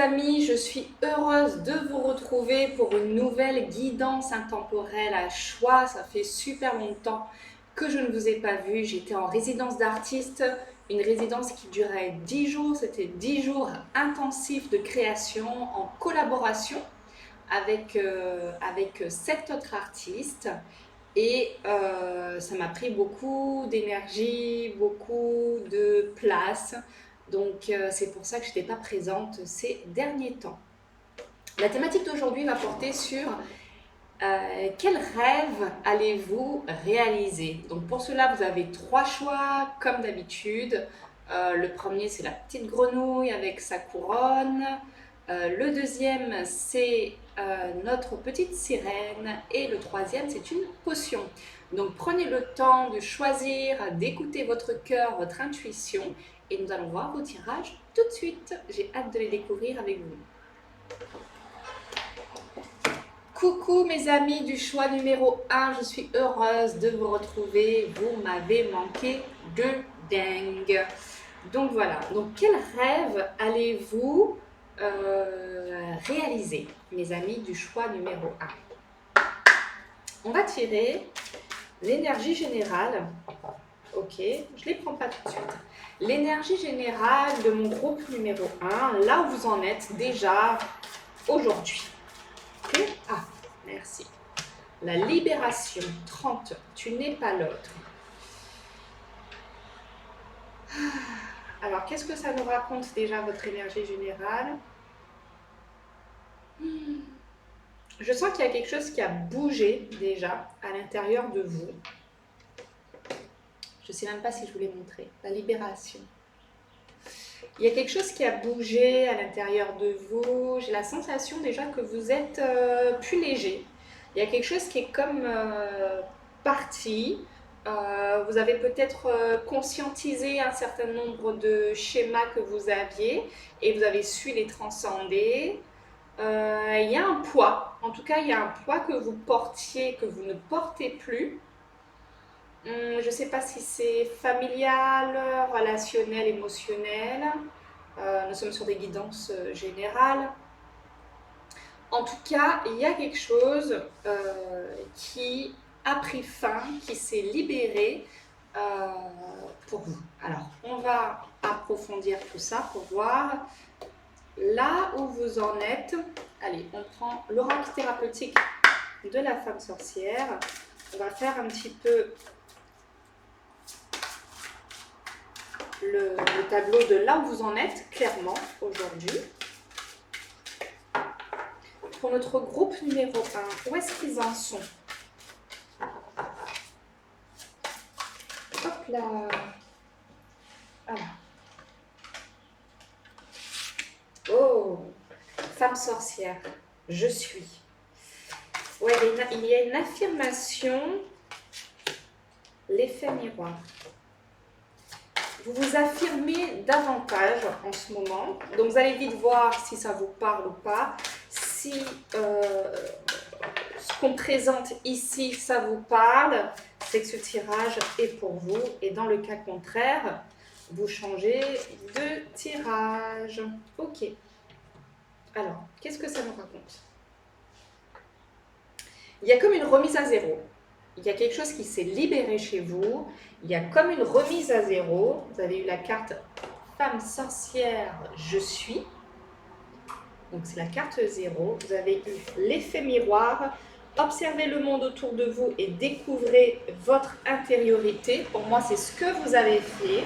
amis, je suis heureuse de vous retrouver pour une nouvelle guidance intemporelle à choix. Ça fait super longtemps que je ne vous ai pas vu. J'étais en résidence d'artiste, une résidence qui durait 10 jours. C'était 10 jours intensifs de création en collaboration avec 7 autres artistes. Et ça m'a pris beaucoup d'énergie, beaucoup de place. Donc c'est pour ça que je n'étais pas présente ces derniers temps. La thématique d'aujourd'hui va porter sur quel rêve allez-vous réaliser. Donc pour cela, vous avez 3 choix, comme d'habitude. Le premier, c'est la petite grenouille avec sa couronne. Le deuxième, c'est notre petite sirène. Et le troisième, c'est une potion. Donc prenez le temps de choisir, d'écouter votre cœur, votre intuition. Et nous allons voir vos tirages tout de suite. J'ai hâte de les découvrir avec vous. Coucou mes amis du choix numéro 1, je suis heureuse de vous retrouver. Vous m'avez manqué de dingue. Donc voilà, donc quel rêve allez-vous réaliser, mes amis du choix numéro 1? On va tirer l'énergie générale. Ok, je ne les prends pas tout de suite. L'énergie générale de mon groupe numéro 1, là où vous en êtes déjà aujourd'hui. Okay. Ah, merci. La libération, 30, tu n'es pas l'autre. Alors, qu'est-ce que ça nous raconte déjà, votre énergie générale? Je sens qu'il y a quelque chose qui a bougé déjà à l'intérieur de vous. Je ne sais même pas si je vous l'ai montré. La libération. Il y a quelque chose qui a bougé à l'intérieur de vous. J'ai la sensation déjà que vous êtes plus léger. Il y a quelque chose qui est comme parti. Vous avez peut-être conscientisé un certain nombre de schémas que vous aviez et vous avez su les transcender. Il y a un poids. En tout cas, il y a un poids que vous portiez, que vous ne portez plus. Je ne sais pas si c'est familial, relationnel, émotionnel. Nous sommes sur des guidances générales. En tout cas, il y a quelque chose qui a pris fin, qui s'est libéré pour vous. Alors, on va approfondir tout ça pour voir là où vous en êtes. Allez, on prend l'oracle thérapeutique de la femme sorcière. On va faire un petit peu le tableau de là où vous en êtes clairement aujourd'hui. Pour notre groupe numéro 1, où est-ce qu'ils en sont? Hop là. Voilà. Oh, femme sorcière, je suis. Ouais, il y a une affirmation, l'effet miroir. Vous vous affirmez davantage en ce moment. Donc vous allez vite voir si ça vous parle ou pas. Si ce qu'on présente ici, ça vous parle, c'est que ce tirage est pour vous. Et dans le cas contraire, vous changez de tirage. Ok. Alors, qu'est-ce que ça nous raconte? Il y a comme une remise à zéro. Il y a quelque chose qui s'est libéré chez vous. Il y a comme une remise à zéro. Vous avez eu la carte femme sorcière, je suis. Donc c'est la carte 0. Vous avez eu l'effet miroir. Observez le monde autour de vous et découvrez votre intériorité. Pour moi, c'est ce que vous avez fait.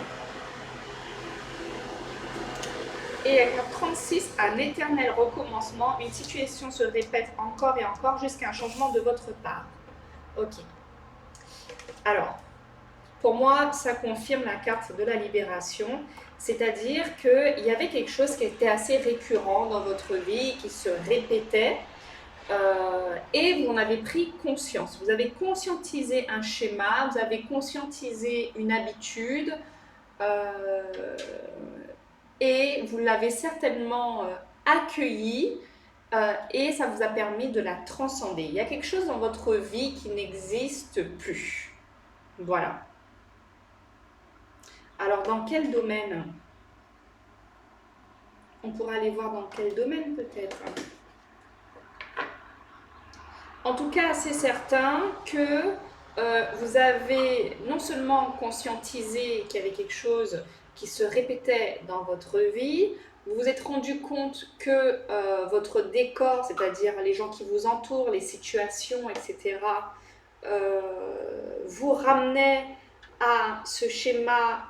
Et la carte 36, un éternel recommencement. Une situation se répète encore et encore jusqu'à un changement de votre part. Ok. Alors, pour moi, ça confirme la carte de la libération. C'est-à-dire qu'il y avait quelque chose qui était assez récurrent dans votre vie, qui se répétait. Et vous en avez pris conscience. Vous avez conscientisé un schéma, vous avez conscientisé une habitude. Et vous l'avez certainement accueillie et ça vous a permis de la transcender. Il y a quelque chose dans votre vie qui n'existe plus. Voilà. Alors, dans quel domaine? On pourra aller voir dans quel domaine peut-être. En tout cas, c'est certain que vous avez non seulement conscientisé qu'il y avait quelque chose qui se répétait dans votre vie, vous vous êtes rendu compte que votre décor, c'est-à-dire les gens qui vous entourent, les situations, etc., vous ramenait à ce schéma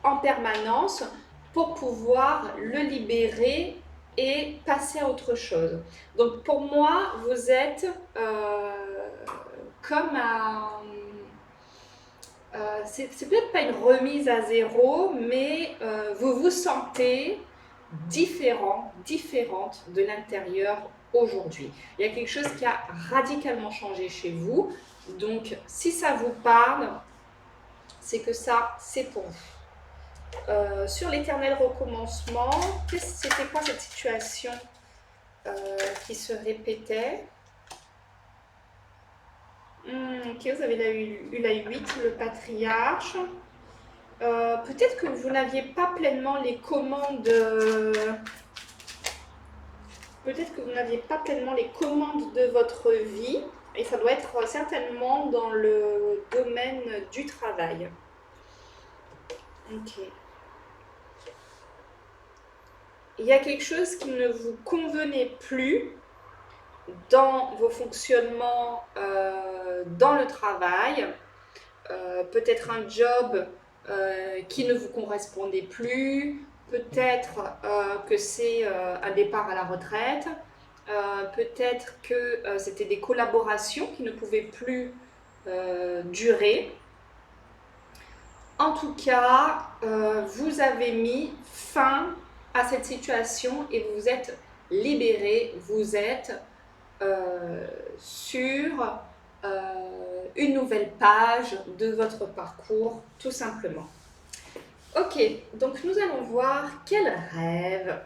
en permanence pour pouvoir le libérer et passer à autre chose. Donc pour moi, vous êtes comme un... c'est peut-être pas une remise à zéro, mais vous vous sentez différente de l'intérieur aujourd'hui. Il y a quelque chose qui a radicalement changé chez vous. Donc si ça vous parle, c'est que ça, c'est pour vous. Sur l'éternel recommencement, c'était quoi cette situation qui se répétait? Ok, vous avez eu la 8, le patriarche. Peut-être que vous n'aviez pas pleinement les commandes. Peut-être que vous n'aviez pas pleinement les commandes de votre vie. Et ça doit être certainement dans le domaine du travail. Ok. Il y a quelque chose qui ne vous convenait plus dans vos fonctionnements dans le travail, peut-être un job qui ne vous correspondait plus, peut-être que c'est un départ à la retraite, peut-être que c'était des collaborations qui ne pouvaient plus durer. En tout cas, vous avez mis fin à cette situation et vous vous êtes libéré, vous êtes sur une nouvelle page de votre parcours, tout simplement. Ok, donc nous allons voir quel rêve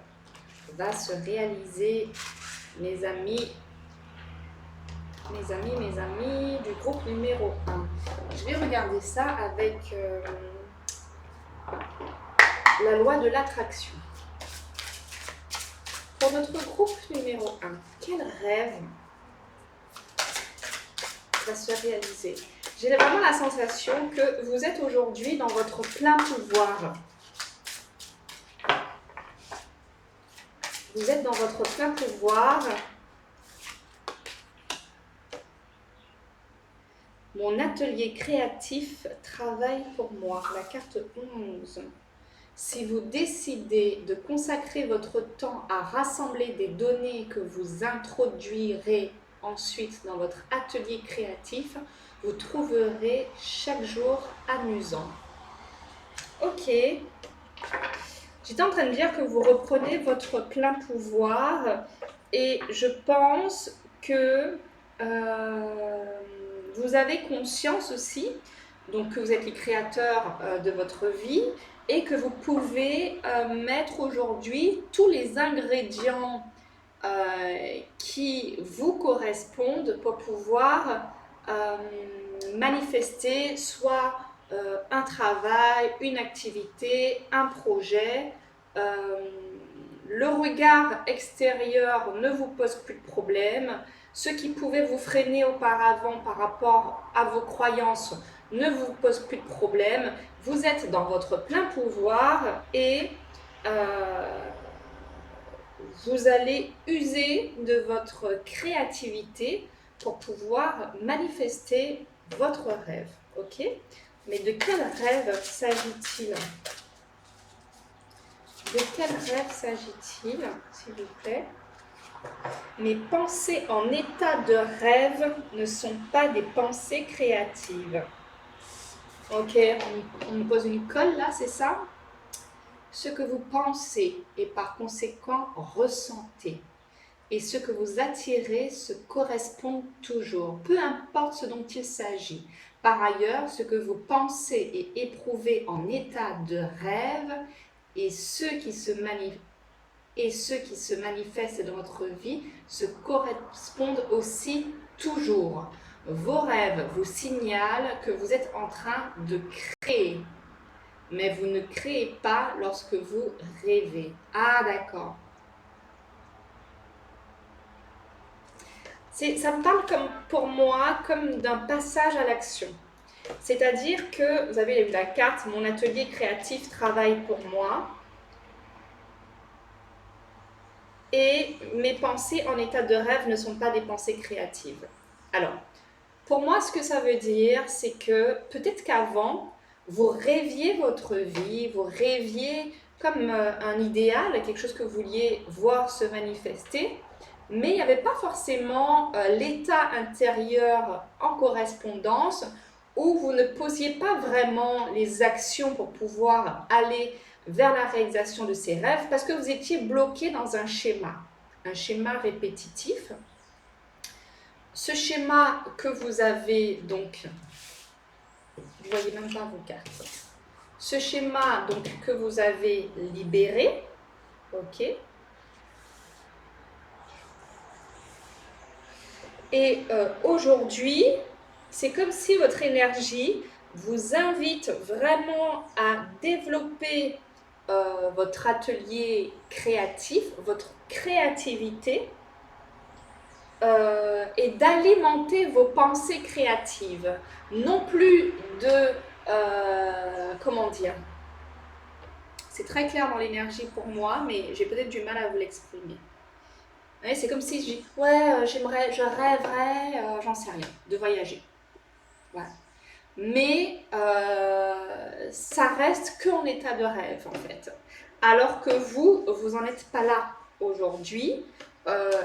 va se réaliser, mes amis du groupe numéro 1. Je vais regarder ça avec la loi de l'attraction. Pour notre groupe numéro 1, quel rêve va se réaliser? J'ai vraiment la sensation que vous êtes aujourd'hui dans votre plein pouvoir. Vous êtes dans votre plein pouvoir. Mon atelier créatif travaille pour moi. La carte 11. Si vous décidez de consacrer votre temps à rassembler des données que vous introduirez ensuite dans votre atelier créatif, vous trouverez chaque jour amusant. Ok. J'étais en train de dire que vous reprenez votre plein pouvoir et je pense que vous avez conscience aussi, donc que vous êtes les créateurs de votre vie et que vous pouvez mettre aujourd'hui tous les ingrédients qui vous correspondent pour pouvoir manifester soit un travail, une activité, un projet. Le regard extérieur ne vous pose plus de problème. Ce qui pouvait vous freiner auparavant par rapport à vos croyances ne vous pose plus de problème. Vous êtes dans votre plein pouvoir et vous allez user de votre créativité pour pouvoir manifester votre rêve. Ok? Mais de quel rêve s'agit-il? De quel rêve s'agit-il, s'il vous plaît? Mes pensées en état de rêve ne sont pas des pensées créatives. Ok, on me pose une colle là, c'est ça? Ce que vous pensez et par conséquent ressentez et ce que vous attirez se correspondent toujours, peu importe ce dont il s'agit. Par ailleurs, ce que vous pensez et éprouvez en état de rêve et ceux qui se manifestent dans votre vie se correspondent aussi toujours. Vos rêves vous signalent que vous êtes en train de créer. mais vous ne créez pas lorsque vous rêvez. Ah, d'accord. Ça me parle comme, pour moi comme d'un passage à l'action. C'est-à-dire que, vous avez la carte, mon atelier créatif travaille pour moi. Et mes pensées en état de rêve ne sont pas des pensées créatives. Alors, pour moi, ce que ça veut dire, c'est que peut-être qu'avant, vous rêviez votre vie, vous rêviez comme un idéal, quelque chose que vous vouliez voir se manifester, mais il n'y avait pas forcément l'état intérieur en correspondance où vous ne posiez pas vraiment les actions pour pouvoir aller vers la réalisation de ces rêves parce que vous étiez bloqué dans un schéma répétitif. Ce schéma que vous avez donc, vous voyez même pas vos cartes. Ce schéma donc que vous avez libéré, ok. Et aujourd'hui, c'est comme si votre énergie vous invite vraiment à développer votre atelier créatif, votre créativité, et d'alimenter vos pensées créatives. Non plus de... comment dire? C'est très clair dans l'énergie pour moi, mais j'ai peut-être du mal à vous l'exprimer. C'est comme si je dis, ouais, j'aimerais, je rêverais, j'en sais rien, de voyager. Voilà. Mais ça reste qu'en état de rêve, en fait. Alors que vous n'en êtes pas là aujourd'hui.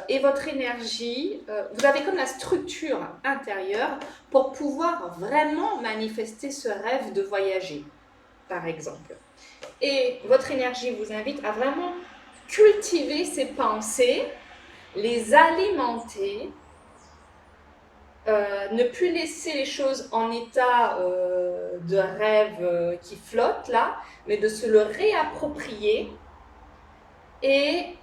Et votre énergie, vous avez comme la structure intérieure pour pouvoir vraiment manifester ce rêve de voyager, par exemple. Et votre énergie vous invite à vraiment cultiver ces pensées, les alimenter, ne plus laisser les choses en état de rêve qui flotte là, mais de se le réapproprier et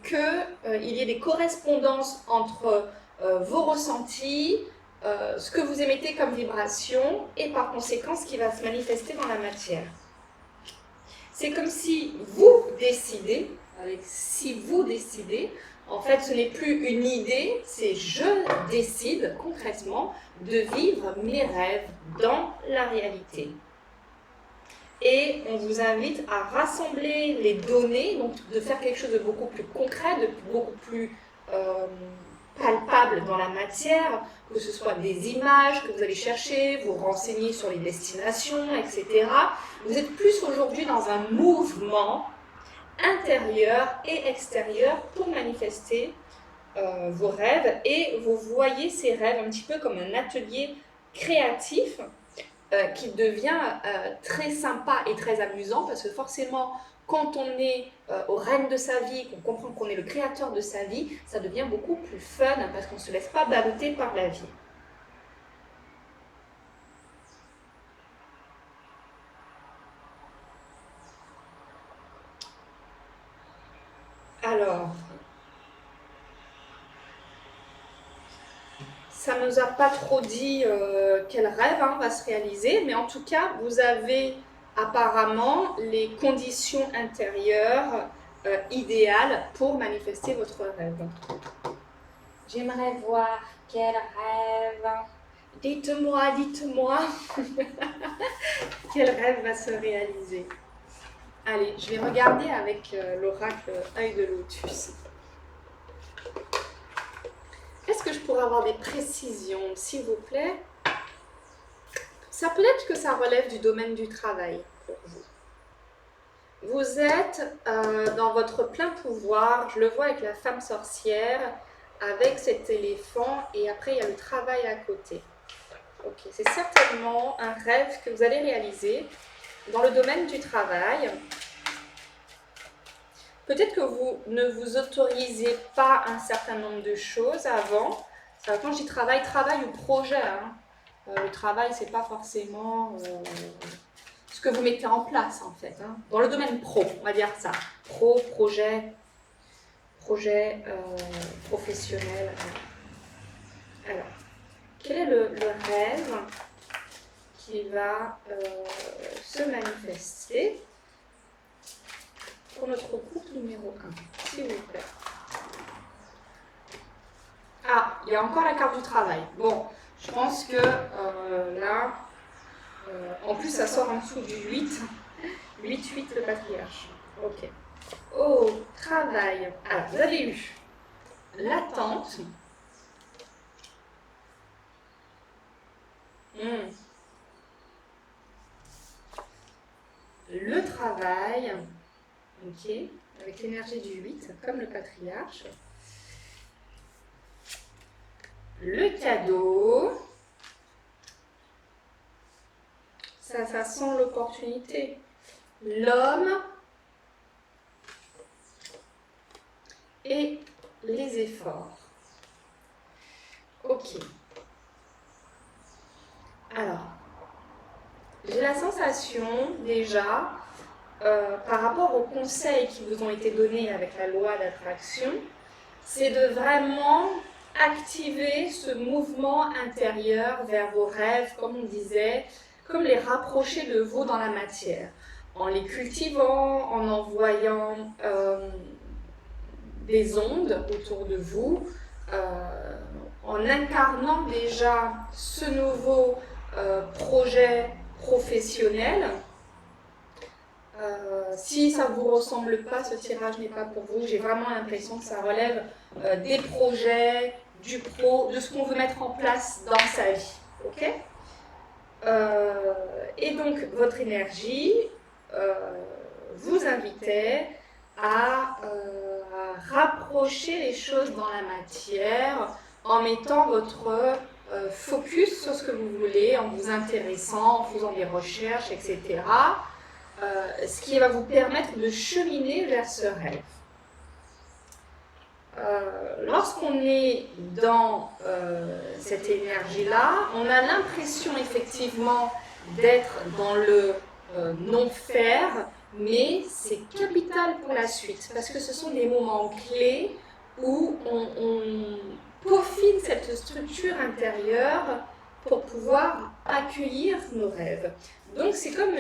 qu'il y ait des correspondances entre vos ressentis, ce que vous émettez comme vibration et par conséquent ce qui va se manifester dans la matière. C'est comme si vous décidez, en fait ce n'est plus une idée, c'est je décide concrètement de vivre mes rêves dans la réalité. Et on vous invite à rassembler les données, donc de faire quelque chose de beaucoup plus concret, de beaucoup plus palpable dans la matière, que ce soit des images que vous allez chercher, vous renseigner sur les destinations, etc. Vous êtes plus aujourd'hui dans un mouvement intérieur et extérieur pour manifester vos rêves, et vous voyez ces rêves un petit peu comme un atelier créatif qui devient très sympa et très amusant, parce que forcément, quand on est au règne de sa vie, qu'on comprend qu'on est le créateur de sa vie, ça devient beaucoup plus fun, parce qu'on ne se laisse pas balloter par la vie. Alors, ça ne nous a pas trop dit quel rêve va se réaliser, mais en tout cas, vous avez apparemment les conditions intérieures idéales pour manifester votre rêve. J'aimerais voir quel rêve. Dites-moi, quel rêve va se réaliser. Allez, je vais regarder avec l'oracle œil de lotus. Est-ce que je pourrais avoir des précisions, s'il vous plaît? Ça peut être que ça relève du domaine du travail pour vous. Vous êtes dans votre plein pouvoir, je le vois avec la femme sorcière, avec cet éléphant, et après il y a le travail à côté. Ok, c'est certainement un rêve que vous allez réaliser dans le domaine du travail. Peut-être que vous ne vous autorisez pas un certain nombre de choses avant. Quand je dis travail ou projet, le travail, c'est pas forcément ce que vous mettez en place, en fait. Dans le domaine pro, on va dire ça. Projet professionnel. Alors, quel est le rêve qui va se manifester pour notre couple numéro 1, s'il vous plaît. Ah, il y a encore la carte du travail. Bon, je pense que là, en plus ça sort en dessous du 8. 8, le patriarche. Ok. Au travail. Alors, vous avez eu l'attente. Le travail. Ok. Avec l'énergie du 8, comme le patriarche. Le cadeau. Ça sent l'opportunité. L'homme et les efforts. Ok. Alors, j'ai la sensation déjà, par rapport aux conseils qui vous ont été donnés avec la loi d'attraction, c'est de vraiment activer ce mouvement intérieur vers vos rêves, comme on disait, comme les rapprocher de vous dans la matière, en les cultivant, en envoyant des ondes autour de vous, en incarnant déjà ce nouveau projet professionnel. Si ça ne vous ressemble pas, ce tirage n'est pas pour vous. J'ai vraiment l'impression que ça relève des projets, du pro, de ce qu'on veut mettre en place dans sa vie. Ok ? Et donc, votre énergie vous invitait à rapprocher les choses dans la matière en mettant votre focus sur ce que vous voulez, en vous intéressant, en faisant des recherches, etc. Ce qui va vous permettre de cheminer vers ce rêve. Lorsqu'on est dans cette énergie-là, on a l'impression effectivement d'être dans le non-faire, mais c'est capital pour la suite, parce que ce sont des moments clés où on peaufine cette structure intérieure pour pouvoir accueillir nos rêves. Donc c'est comme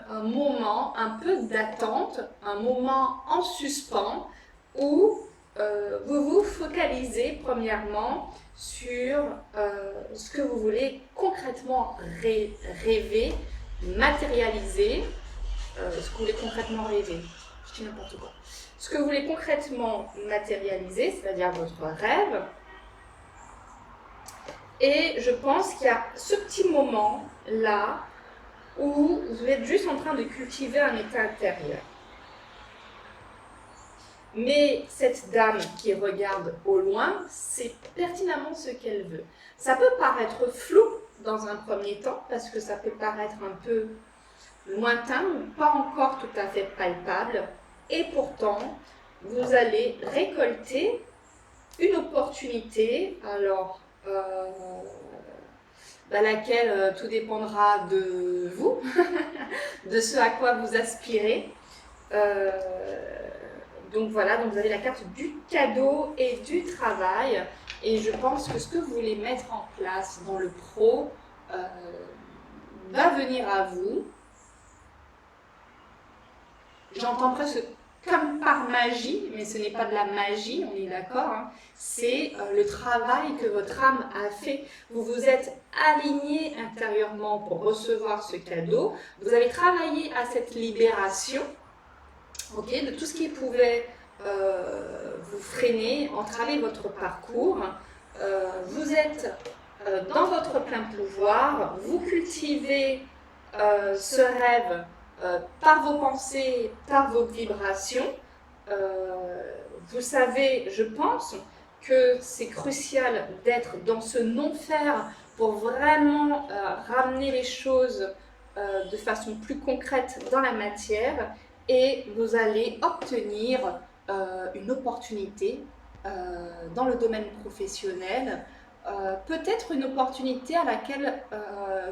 un moment un peu d'attente, un moment en suspens où vous vous focalisez premièrement sur ce que vous voulez concrètement rêver, matérialiser, ce que vous voulez concrètement rêver, je dis n'importe quoi. Ce que vous voulez concrètement matérialiser, c'est-à-dire votre rêve. Et je pense qu'il y a ce petit moment-là où vous êtes juste en train de cultiver un état intérieur. Mais cette dame qui regarde au loin, c'est pertinemment ce qu'elle veut. Ça peut paraître flou dans un premier temps, parce que ça peut paraître un peu lointain ou pas encore tout à fait palpable. Et pourtant, vous allez récolter une opportunité, alors laquelle tout dépendra de vous, de ce à quoi vous aspirez. Donc voilà, donc vous avez la carte du cadeau et du travail. Et je pense que ce que vous voulez mettre en place dans le pro va venir à vous. J'entends presque comme par magie, mais ce n'est pas de la magie, on est d'accord, hein. C'est le travail que votre âme a fait. Vous vous êtes aligné intérieurement pour recevoir ce cadeau. Vous avez travaillé à cette libération, de tout ce qui pouvait vous freiner, entraver votre parcours. Vous êtes dans votre plein pouvoir, vous cultivez ce rêve par vos pensées, par vos vibrations. Vous savez, je pense, que c'est crucial d'être dans ce non-faire pour vraiment ramener les choses de façon plus concrète dans la matière, et vous allez obtenir une opportunité dans le domaine professionnel, peut-être une opportunité à laquelle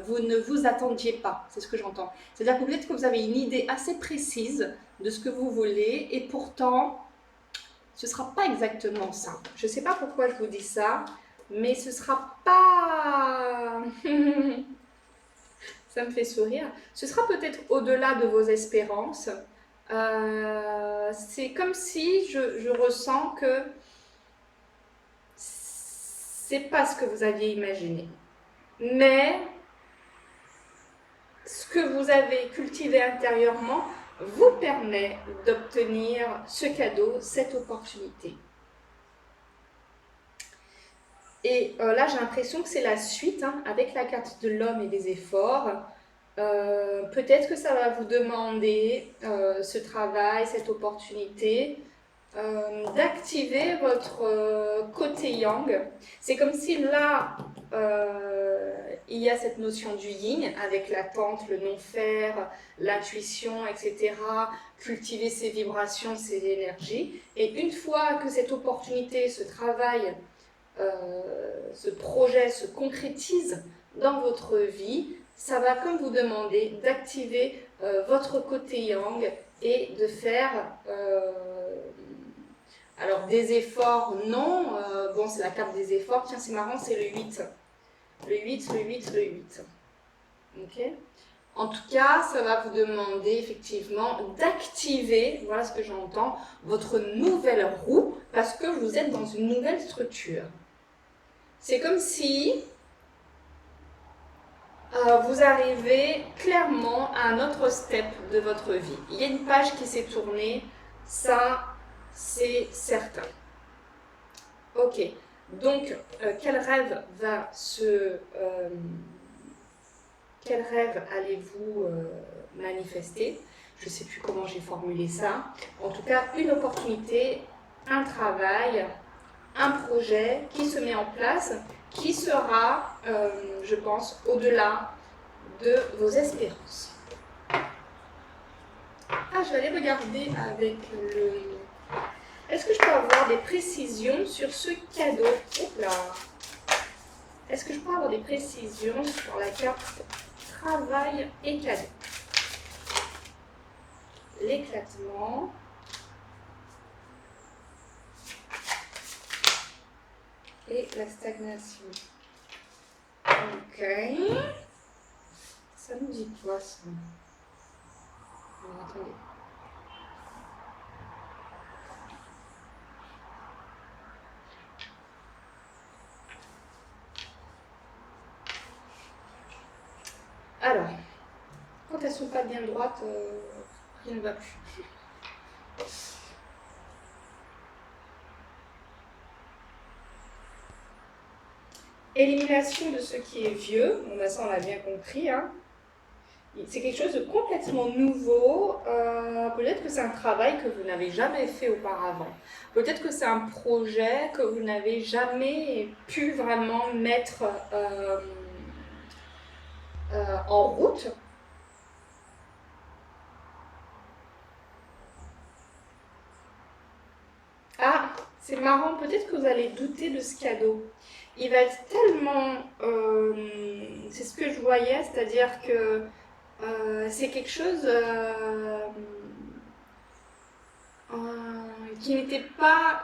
vous ne vous attendiez pas, c'est ce que j'entends. C'est-à-dire que peut-être que vous avez une idée assez précise de ce que vous voulez, et pourtant, ce ne sera pas exactement ça. Je ne sais pas pourquoi je vous dis ça, mais ce ne sera pas... Ça me fait sourire. Ce sera peut-être au-delà de vos espérances. C'est comme si je ressens que c'est pas ce que vous aviez imaginé. Mais ce que vous avez cultivé intérieurement vous permet d'obtenir ce cadeau, cette opportunité. Et là, j'ai l'impression que c'est la suite, hein, avec la carte de l'homme et des efforts. Peut-être que ça va vous demander ce travail, cette opportunité, d'activer votre côté yang. C'est comme si là, il y a cette notion du yin avec l'attente, le non-faire, l'intuition, etc. Cultiver ses vibrations, ses énergies. Et une fois que cette opportunité, ce travail, ce projet se concrétise dans votre vie, ça va comme vous demander d'activer votre côté yang et de faire alors des efforts, non, bon c'est la carte des efforts, tiens c'est marrant, c'est le 8. Le 8, le 8, le 8. Ok. En tout cas, ça va vous demander effectivement d'activer, voilà ce que j'entends, votre nouvelle roue parce que vous êtes dans une nouvelle structure. C'est comme si vous arrivez clairement à un autre step de votre vie. Il y a une page qui s'est tournée, ça c'est certain. Ok, donc quel rêve quel rêve allez-vous manifester? Je ne sais plus comment j'ai formulé ça. En tout cas, une opportunité, un travail, un projet qui se met en place, qui sera, je pense, au-delà de vos espérances. Ah, je vais aller regarder avec le... Est-ce que je peux avoir des précisions sur ce cadeau? Hop là. Est-ce que je peux avoir des précisions sur la carte travail et cadeau? L'éclatement. Et la stagnation. Ok. Ça nous dit quoi ça? Alors, attendez. Alors, quand elles ne sont pas bien droites, rien ne va plus. Élimination de ce qui est vieux, bon, bah, ça on l'a bien compris, hein. C'est quelque chose de complètement nouveau, peut-être que c'est un travail que vous n'avez jamais fait auparavant, peut-être que c'est un projet que vous n'avez jamais pu vraiment mettre en route. Ah, c'est marrant, peut-être que vous allez douter de ce cadeau. Il va être tellement... c'est ce que je voyais, c'est-à-dire que c'est quelque chose qui n'était pas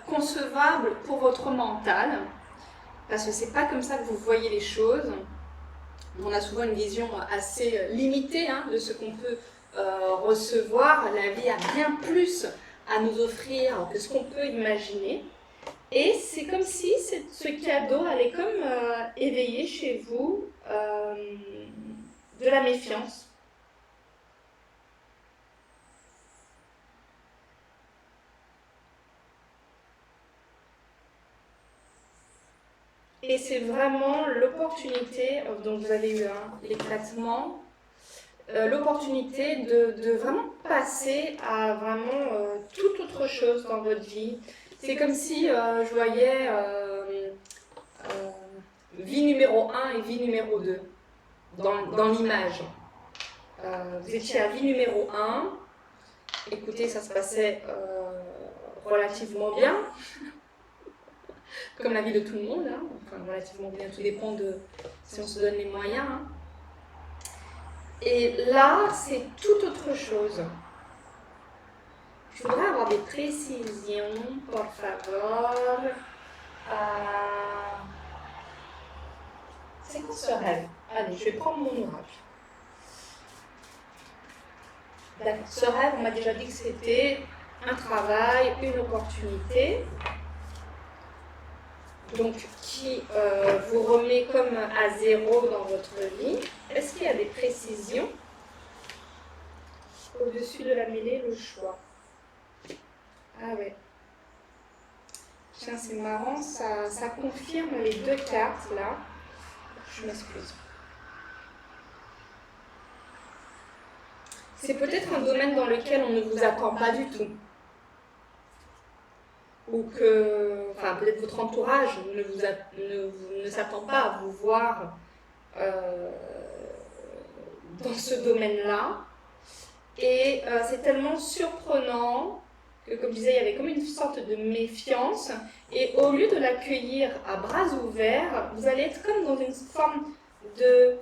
concevable pour votre mental, parce que c'est pas comme ça que vous voyez les choses. On a souvent une vision assez limitée, hein, de ce qu'on peut recevoir. La vie a bien plus à nous offrir que ce qu'on peut imaginer. Et c'est comme si ce cadeau allait comme éveiller chez vous de la méfiance. Et c'est vraiment l'opportunité, dont vous avez eu l'éclatement, l'opportunité de vraiment passer à vraiment toute autre chose dans votre vie. C'est comme si je voyais vie numéro 1 et vie numéro 2 dans l'image. Vous étiez à vie numéro 1, écoutez, ça se passait relativement bien, comme la vie de tout le monde, hein. Enfin relativement bien, tout dépend de si on se donne les moyens. Hein. Et là, c'est tout autre chose. Je voudrais avoir des précisions, por favor. C'est quoi ce rêve? Allez, je vais prendre mon oracle. D'accord. Ce rêve, on m'a déjà dit que c'était un travail, une opportunité, donc qui vous remet comme à zéro dans votre vie. Est-ce qu'il y a des précisions au-dessus de la mêlée, le choix? Ah ouais. Tiens, c'est marrant, ça confirme les deux cartes là. Je m'excuse. C'est peut-être un domaine dans lequel on ne vous attend pas du tout. Ou que, enfin, peut-être votre entourage ne s'attend pas à vous voir dans ce domaine-là. Et c'est tellement surprenant que, comme je disais, il y avait comme une sorte de méfiance. Et au lieu de l'accueillir à bras ouverts, vous allez être comme dans une forme de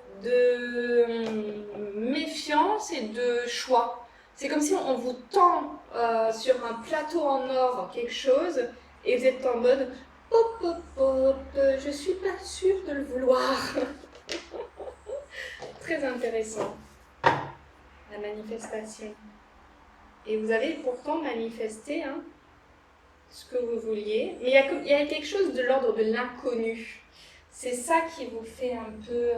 méfiance et de choix. C'est comme si on vous tend sur un plateau en or quelque chose et vous êtes en mode hop hop hop, je suis pas sûre de le vouloir. Très intéressant, la manifestation. Et vous avez pourtant manifesté ce que vous vouliez, mais il y a quelque chose de l'ordre de l'inconnu. C'est ça qui vous fait un peu,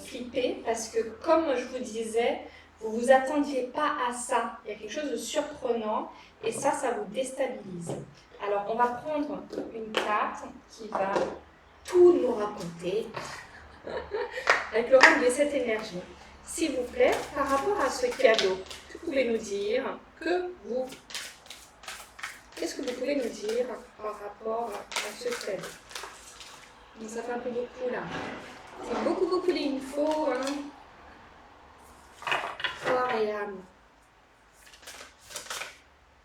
flipper, parce que comme je vous disais, vous ne vous attendiez pas à ça. Il y a quelque chose de surprenant, et ça vous déstabilise. Alors, on va prendre une carte qui va tout nous raconter avec l'oracle de cette énergie. S'il vous plaît, par rapport à ce cadeau, que vous pouvez nous dire qu'est-ce que vous pouvez nous dire par rapport à ce cadeau? Donc ça fait un peu beaucoup là. C'est beaucoup d'infos. Corps et âme.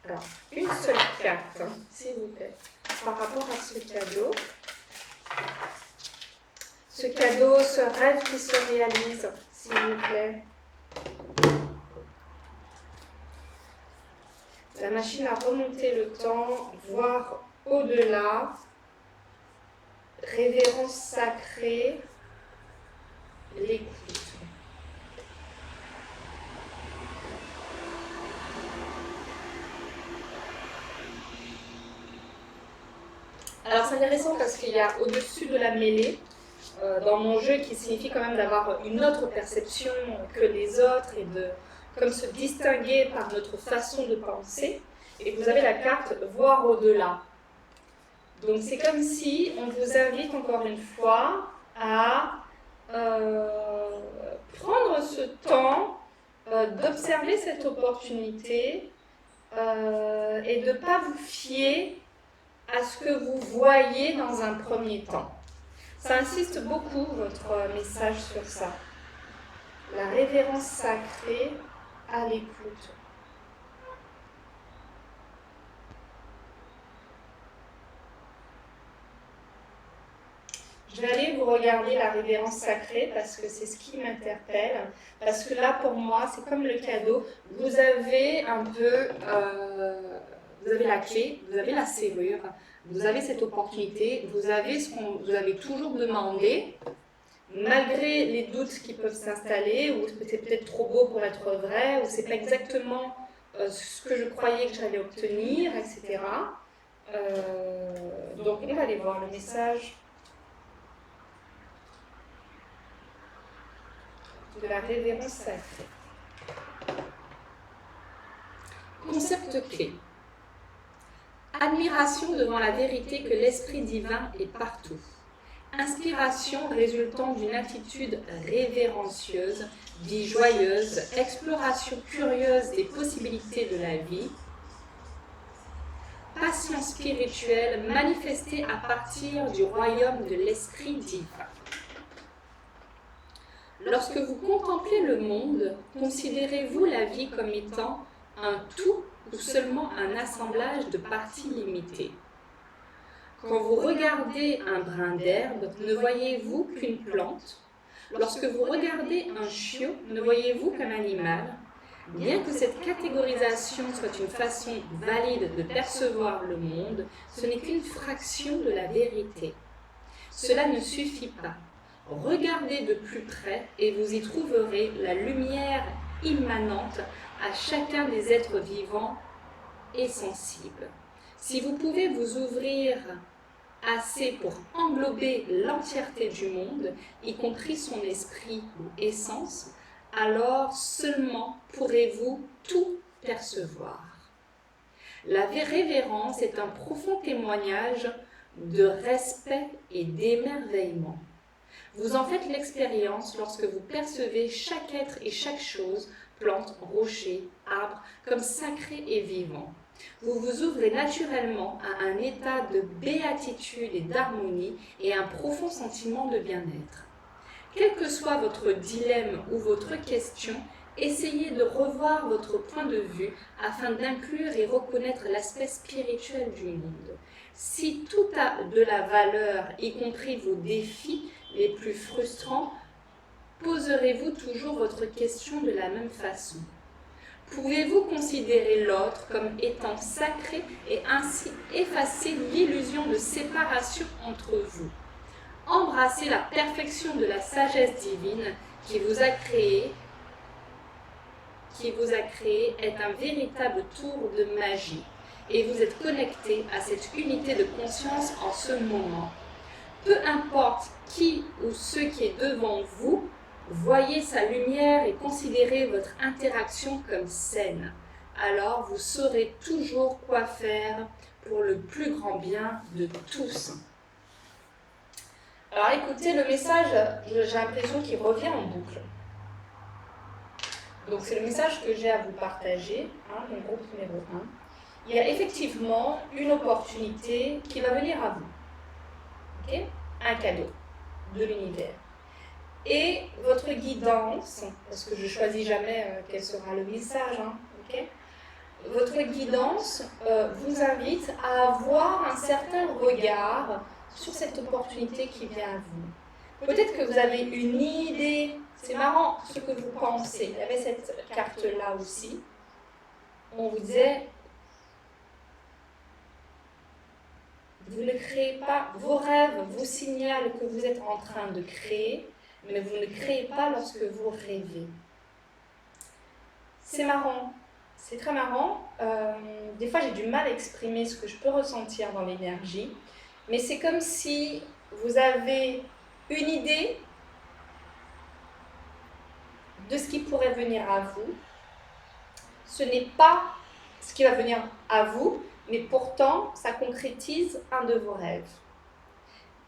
Alors, une seule carte, s'il vous plaît, par rapport à ce cadeau. Ce cadeau, ce rêve qui se réalise, s'il vous plaît. La machine a remonté le temps, voir au-delà, révérence sacrée, l'écoute. Alors c'est intéressant parce qu'il y a au-dessus de la mêlée, dans mon jeu, qui signifie quand même d'avoir une autre perception que les autres et de comme se distinguer par notre façon de penser, et vous avez la carte voir au-delà. Donc c'est comme si on vous invite encore une fois à prendre ce temps d'observer cette opportunité et de ne pas vous fier à ce que vous voyez dans un premier temps. Ça insiste beaucoup, votre message, sur ça. La révérence sacrée à l'écoute. Je vais aller vous regarder la révérence sacrée parce que c'est ce qui m'interpelle. Parce que là, pour moi, c'est comme le cadeau. Vous avez un peu, vous avez la clé, vous avez la serrure, vous avez cette opportunité, vous avez ce qu'on vous avez toujours demandé, malgré les doutes qui peuvent s'installer, ou c'est peut-être trop beau pour être vrai, ou c'est pas exactement ce que je croyais que j'allais obtenir, etc. Donc on va aller voir le message de la révérence sacrée. Concept clé. Admiration devant la vérité que l'Esprit divin est partout. Inspiration résultant d'une attitude révérencieuse, vie joyeuse, exploration curieuse des possibilités de la vie. Passion spirituelle manifestée à partir du royaume de l'Esprit divin. Lorsque vous contemplez le monde, considérez-vous la vie comme étant un tout ou seulement un assemblage de parties limitées? Quand vous regardez un brin d'herbe, ne voyez-vous qu'une plante? Lorsque vous regardez un chiot, ne voyez-vous qu'un animal? Bien que cette catégorisation soit une façon valide de percevoir le monde, ce n'est qu'une fraction de la vérité. cela ne suffit pas. Regardez de plus près et vous y trouverez la lumière immanente à chacun des êtres vivants et sensibles. Si vous pouvez vous ouvrir assez pour englober l'entièreté du monde, y compris son esprit ou essence, alors seulement pourrez-vous tout percevoir. La révérence est un profond témoignage de respect et d'émerveillement. Vous en faites l'expérience lorsque vous percevez chaque être et chaque chose, plante, rocher, arbre, comme sacré et vivant. Vous vous ouvrez naturellement à un état de béatitude et d'harmonie et un profond sentiment de bien-être. Quel que soit votre dilemme ou votre question, essayez de revoir votre point de vue afin d'inclure et reconnaître l'aspect spirituel du monde. Si tout a de la valeur, y compris vos défis les plus frustrants, poserez-vous toujours votre question de la même façon? Pouvez-vous considérer l'autre comme étant sacré et ainsi effacer l'illusion de séparation entre vous? Embrassez la perfection de la sagesse divine qui vous a créé est un véritable tour de magie et vous êtes connecté à cette unité de conscience en ce moment. Peu importe qui ou ce qui est devant vous, voyez sa lumière et considérez votre interaction comme saine. Alors vous saurez toujours quoi faire pour le plus grand bien de tous. Alors écoutez, le message, j'ai l'impression qu'il revient en boucle. Donc c'est le message que j'ai à vous partager, mon groupe numéro 1. Il y a effectivement une opportunité qui va venir à vous. Okay? Un cadeau de l'univers. Et votre guidance, parce que je ne choisis jamais quel sera le message, okay? Votre guidance vous invite à avoir un certain regard sur cette opportunité qui vient à vous. Peut-être que vous avez une idée, c'est marrant ce que vous pensez. Il y avait cette carte-là aussi. On vous disait, vous ne créez pas, vos rêves vous signalent que vous êtes en train de créer, mais vous ne créez pas lorsque vous rêvez. C'est marrant, c'est très marrant. Des fois, j'ai du mal à exprimer ce que je peux ressentir dans l'énergie, mais c'est comme si vous avez une idée de ce qui pourrait venir à vous. Ce n'est pas ce qui va venir à vous, mais pourtant, ça concrétise un de vos rêves.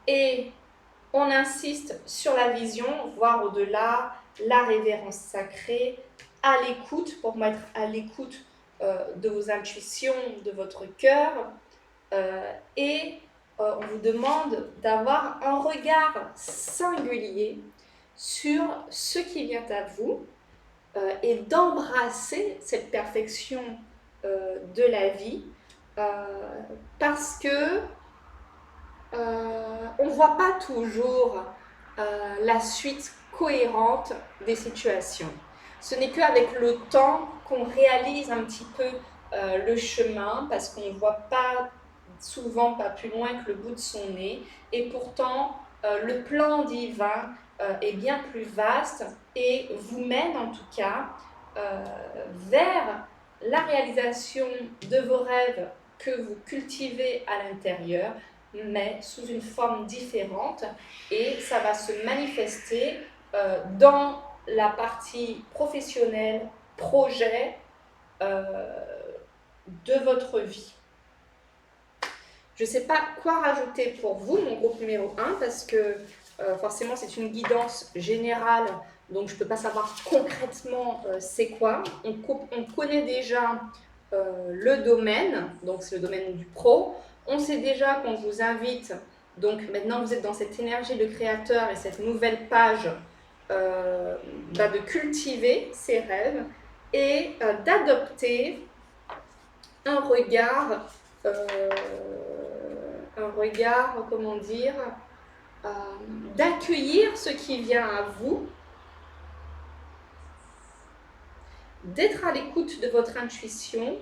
Et on insiste sur la vision, voir au-delà, la révérence sacrée, à l'écoute, pour mettre à l'écoute de vos intuitions, de votre cœur. Et on vous demande d'avoir un regard singulier sur ce qui vient à vous et d'embrasser cette perfection de la vie parce que on ne voit pas toujours la suite cohérente des situations. Ce n'est qu'avec le temps qu'on réalise un petit peu le chemin parce qu'on ne voit pas souvent pas plus loin que le bout de son nez et pourtant le plan divin est bien plus vaste et vous mène en tout cas vers la réalisation de vos rêves que vous cultivez à l'intérieur, mais sous une forme différente et ça va se manifester dans la partie professionnelle, projet de votre vie. Je ne sais pas quoi rajouter pour vous, mon groupe numéro 1, parce que forcément c'est une guidance générale, donc je ne peux pas savoir concrètement c'est quoi. On connaît déjà le domaine, donc c'est le domaine du pro. On sait déjà qu'on vous invite, donc maintenant vous êtes dans cette énergie de créateur et cette nouvelle page de cultiver ses rêves et d'adopter un regard, comment dire, d'accueillir ce qui vient à vous, d'être à l'écoute de votre intuition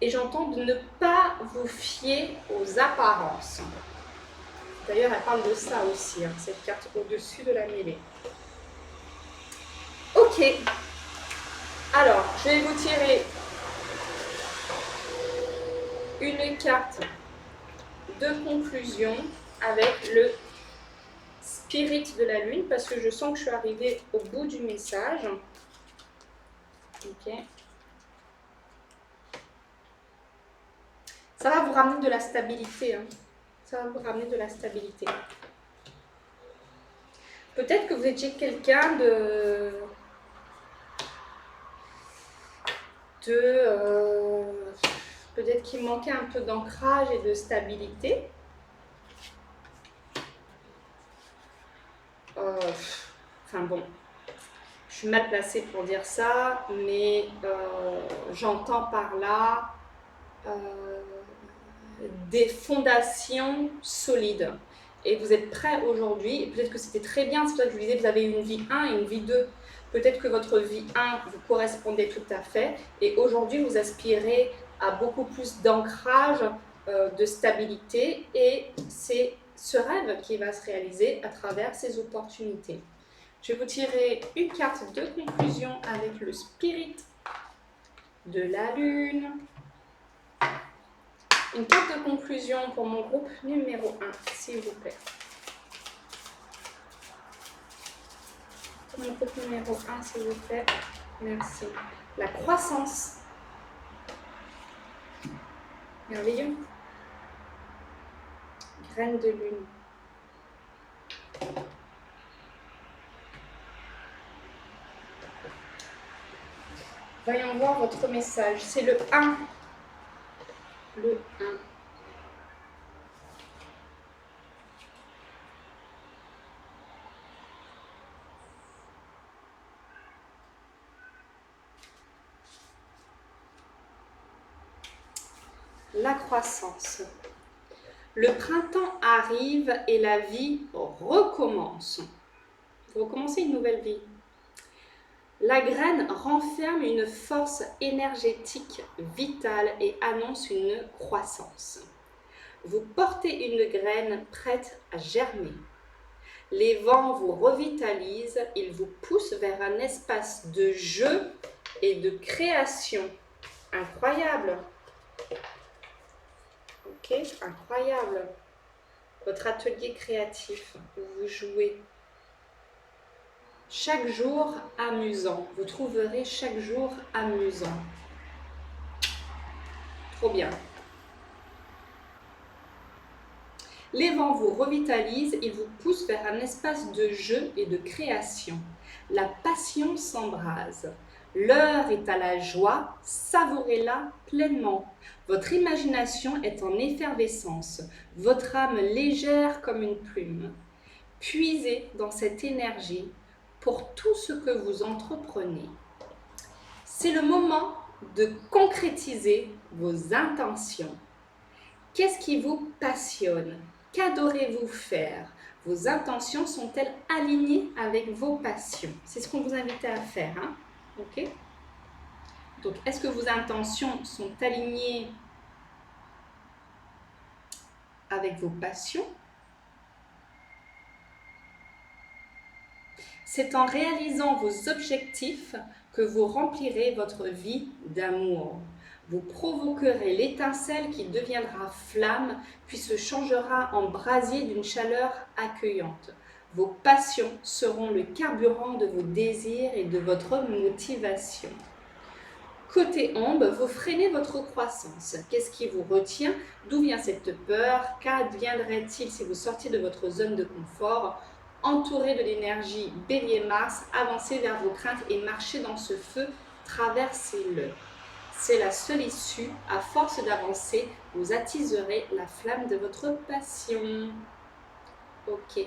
et j'entends de ne pas vous fier aux apparences. D'ailleurs, elle parle de ça aussi, hein, cette carte au-dessus de la mêlée. Ok. Alors, je vais vous tirer une carte de conclusion avec le Spirit de la Lune, parce que je sens que je suis arrivée au bout du message. Ok. Ça va vous ramener de la stabilité. Hein. Ça va vous ramener de la stabilité. Peut-être que vous étiez quelqu'un peut-être qu'il manquait un peu d'ancrage et de stabilité. Enfin bon, je suis mal placée pour dire ça, mais j'entends par là des fondations solides. Et vous êtes prêts aujourd'hui, et peut-être que c'était très bien, c'est pour ça que je vous disais, vous avez une vie 1 et une vie 2. Peut-être que votre vie 1 vous correspondait tout à fait, et aujourd'hui vous aspirez à beaucoup plus d'ancrage, de stabilité, et c'est ce rêve qui va se réaliser à travers ces opportunités. Je vais vous tirer une carte de conclusion avec le Spirit de la Lune. Une carte de conclusion pour mon groupe numéro 1, s'il vous plaît. Pour mon groupe numéro 1, s'il vous plaît. Merci. La croissance. Merveilleux. Graine de lune. Voyons voir votre message. C'est le 1. Le 1. La croissance. Le printemps arrive et la vie recommence. Vous recommencez une nouvelle vie. La graine renferme une force énergétique vitale et annonce une croissance. Vous portez une graine prête à germer. Les vents vous revitalisent, ils vous poussent vers un espace de jeu et de création. Incroyable! Ok, incroyable. Votre atelier créatif où vous jouez. Chaque jour amusant. Vous trouverez chaque jour amusant. Trop bien. Les vents vous revitalisent, ils vous poussent vers un espace de jeu et de création. La passion s'embrase. L'heure est à la joie, savourez-la pleinement. Votre imagination est en effervescence, votre âme légère comme une plume. Puisez dans cette énergie pour tout ce que vous entreprenez. C'est le moment de concrétiser vos intentions. Qu'est-ce qui vous passionne? Qu'adorez-vous faire? Vos intentions sont-elles alignées avec vos passions? C'est ce qu'on vous invite à faire. Hein? Ok? Donc, est-ce que vos intentions sont alignées avec vos passions? C'est en réalisant vos objectifs que vous remplirez votre vie d'amour. Vous provoquerez l'étincelle qui deviendra flamme, puis se changera en brasier d'une chaleur accueillante. Vos passions seront le carburant de vos désirs et de votre motivation. Côté ombre, vous freinez votre croissance. Qu'est-ce qui vous retient? D'où vient cette peur? Qu'adviendrait-il si vous sortiez de votre zone de confort? Entouré de l'énergie Bélier-Mars, avancez vers vos craintes et marchez dans ce feu, traversez-le. C'est la seule issue. À force d'avancer, vous attiserez la flamme de votre passion. Ok.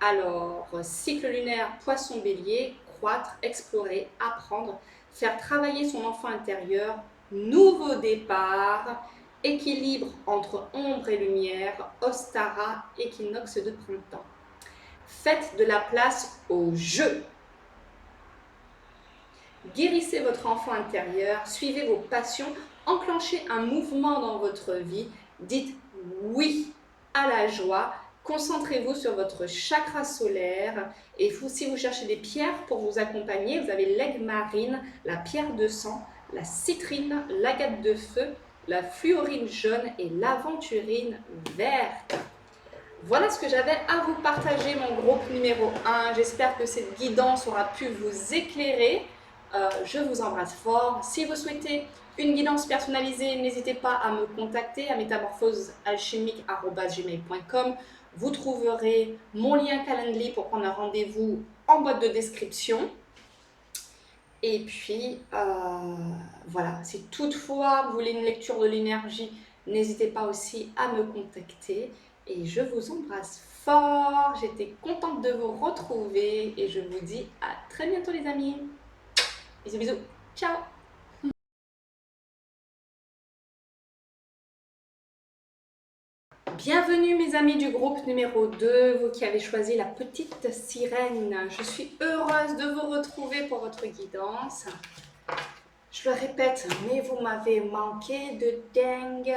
Alors, cycle lunaire Poisson-Bélier, croître, explorer, apprendre, faire travailler son enfant intérieur, nouveau départ, équilibre entre ombre et lumière, Ostara, équinoxe de printemps. Faites de la place au jeu. Guérissez votre enfant intérieur, suivez vos passions, enclenchez un mouvement dans votre vie, dites oui à la joie. Concentrez-vous sur votre chakra solaire. Et si vous cherchez des pierres pour vous accompagner, vous avez l'aigle marine, la pierre de sang, la citrine, l'agate de feu, la fluorine jaune et l'aventurine verte. Voilà ce que j'avais à vous partager, mon groupe numéro 1. J'espère que cette guidance aura pu vous éclairer. Je vous embrasse fort. Si vous souhaitez une guidance personnalisée, n'hésitez pas à me contacter à métamorphosealchimique@gmail.com. Vous trouverez mon lien Calendly pour prendre un rendez-vous en boîte de description. Et puis, voilà, si toutefois vous voulez une lecture de l'énergie, n'hésitez pas aussi à me contacter. Et je vous embrasse fort. J'étais contente de vous retrouver et je vous dis à très bientôt les amis. Bisous bisous. Ciao. Bienvenue mes amis du groupe numéro 2, vous qui avez choisi la petite sirène. Je suis heureuse de vous retrouver pour votre guidance. Je le répète, mais vous m'avez manqué de dingue.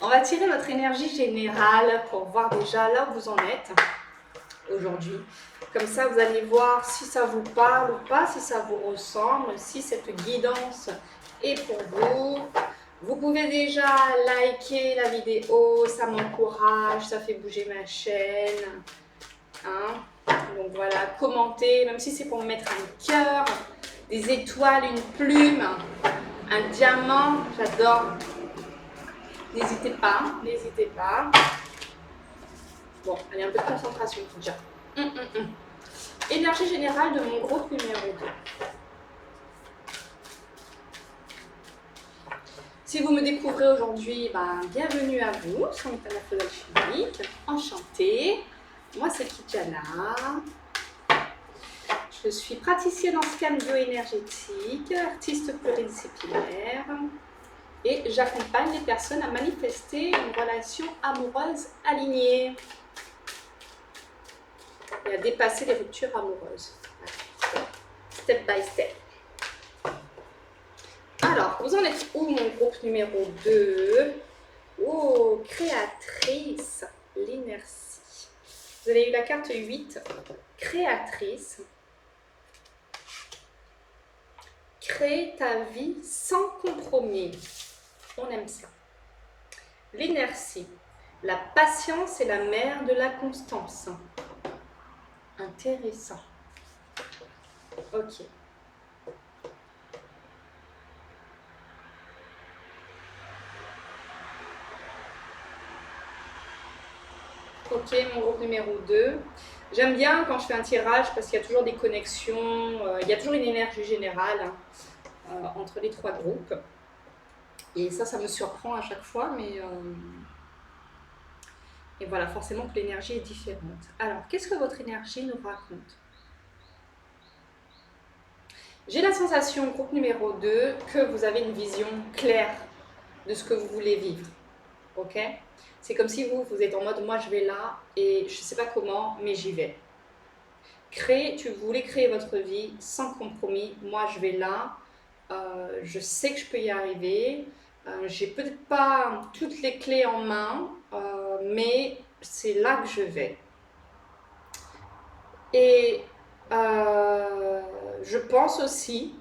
On va tirer votre énergie générale pour voir déjà là où vous en êtes aujourd'hui. Comme ça, vous allez voir si ça vous parle ou pas, si ça vous ressemble, si cette guidance est pour vous. Vous pouvez déjà liker la vidéo, ça m'encourage, ça fait bouger ma chaîne. Hein? Donc voilà, commentez, même si c'est pour me mettre un cœur, des étoiles, une plume, un diamant, j'adore. N'hésitez pas, n'hésitez pas. Bon, allez, un peu de concentration déjà. Énergie générale de mon groupe numéro 2. Si vous me découvrez aujourd'hui, bienvenue à vous sur Métamorphose Alchimique. Enchantée. Moi, c'est Kijana. Je suis praticienne en scan bioénergétique, artiste pluridisciplinaire et j'accompagne les personnes à manifester une relation amoureuse alignée et à dépasser les ruptures amoureuses. Step by step. Alors, vous en êtes où, mon groupe numéro 2? Oh, créatrice, l'inertie. Vous avez eu la carte 8, créatrice. Crée ta vie sans compromis. On aime ça. L'inertie. La patience est la mère de la constance. Intéressant. Ok. Ok, mon groupe numéro 2. J'aime bien quand je fais un tirage parce qu'il y a toujours des connexions, il y a toujours une énergie générale entre les trois groupes. Et ça me surprend à chaque fois, mais et voilà, forcément que l'énergie est différente. Alors, qu'est-ce que votre énergie nous raconte? J'ai la sensation, groupe numéro 2, que vous avez une vision claire de ce que vous voulez vivre. Ok? C'est comme si vous êtes en mode, moi je vais là et je ne sais pas comment, mais j'y vais. Vous voulez créer votre vie sans compromis. Moi je vais là, je sais que je peux y arriver. J'ai peut-être pas toutes les clés en main, mais c'est là que je vais. Et je pense aussi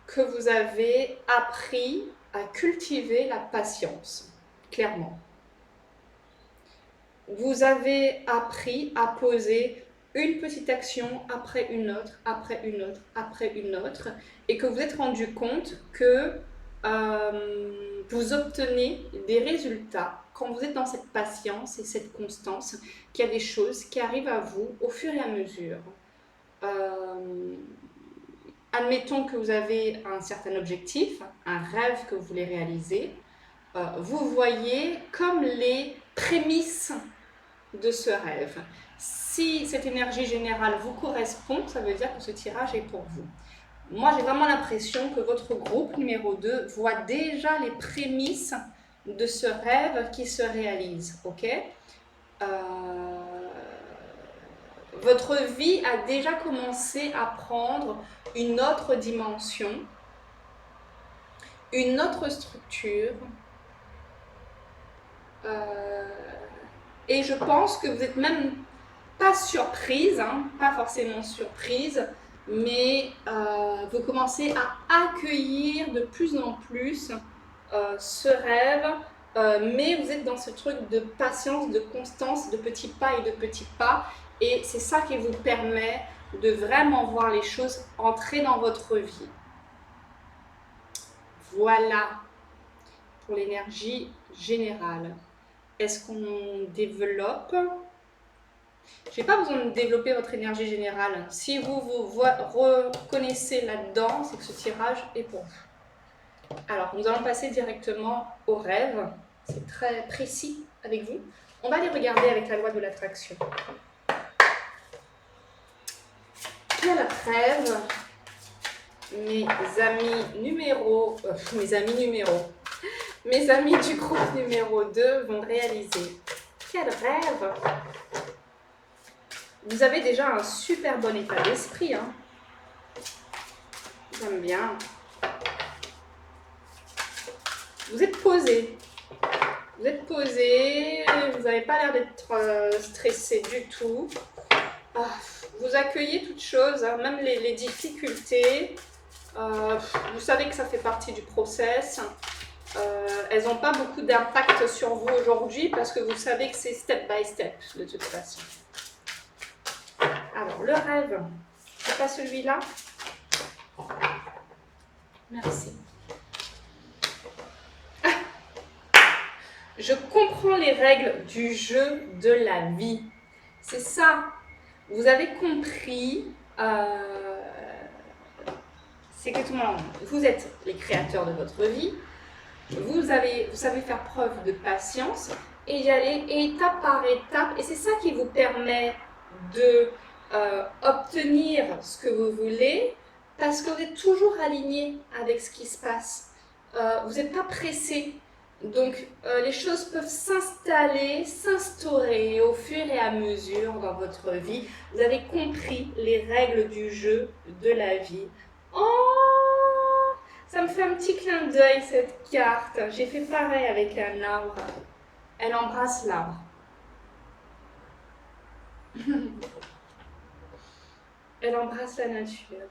que vous avez appris à cultiver la patience, clairement. Vous avez appris à poser une petite action après une autre, après une autre, après une autre, et que vous êtes rendu compte que vous obtenez des résultats quand vous êtes dans cette patience et cette constance, qu'il y a des choses qui arrivent à vous au fur et à mesure. Admettons que vous avez un certain objectif, un rêve que vous voulez réaliser, vous voyez comme les prémices de ce rêve. Si cette énergie générale vous correspond, ça veut dire que ce tirage est pour vous. Moi, j'ai vraiment l'impression que votre groupe numéro 2 voit déjà les prémices de ce rêve qui se réalise. Ok? Votre vie a déjà commencé à prendre une autre dimension, une autre structure. Et je pense que vous n'êtes même pas surprise, hein, pas forcément surprise, mais vous commencez à accueillir de plus en plus ce rêve, mais vous êtes dans ce truc de patience, de constance, de petits pas et de petits pas, et c'est ça qui vous permet de vraiment voir les choses entrer dans votre vie. Voilà pour l'énergie générale. Est-ce qu'on développe? Je n'ai pas besoin de développer votre énergie générale. Si vous vous reconnaissez là-dedans, c'est que ce tirage est pour vous. Alors, nous allons passer directement au rêve. C'est très précis avec vous. On va les regarder avec la loi de l'attraction. Quel rêve mes amis du groupe numéro 2 vont réaliser? Quel rêve! Vous avez déjà un super bon état d'esprit, hein? J'aime bien. Vous êtes posé. Vous êtes posé, vous n'avez pas l'air d'être stressé du tout. Vous accueillez toutes choses, hein, même les difficultés. Vous savez que ça fait partie du process. Elles n'ont pas beaucoup d'impact sur vous aujourd'hui parce que vous savez que c'est step by step de toute façon. Alors, le rêve, c'est pas celui-là? Merci. Je comprends les règles du jeu de la vie. C'est ça. Vous avez compris. C'est exactement. Vous êtes les créateurs de votre vie. Vous savez faire preuve de patience et y aller étape par étape. Et c'est ça qui vous permet de obtenir ce que vous voulez parce que vous êtes toujours aligné avec ce qui se passe. Vous n'êtes pas pressé. Donc, les choses peuvent s'instaurer au fur et à mesure dans votre vie. Vous avez compris les règles du jeu de la vie. Oh, ça me fait un petit clin d'œil cette carte. J'ai fait pareil avec un arbre. Elle embrasse l'arbre. Elle embrasse la nature.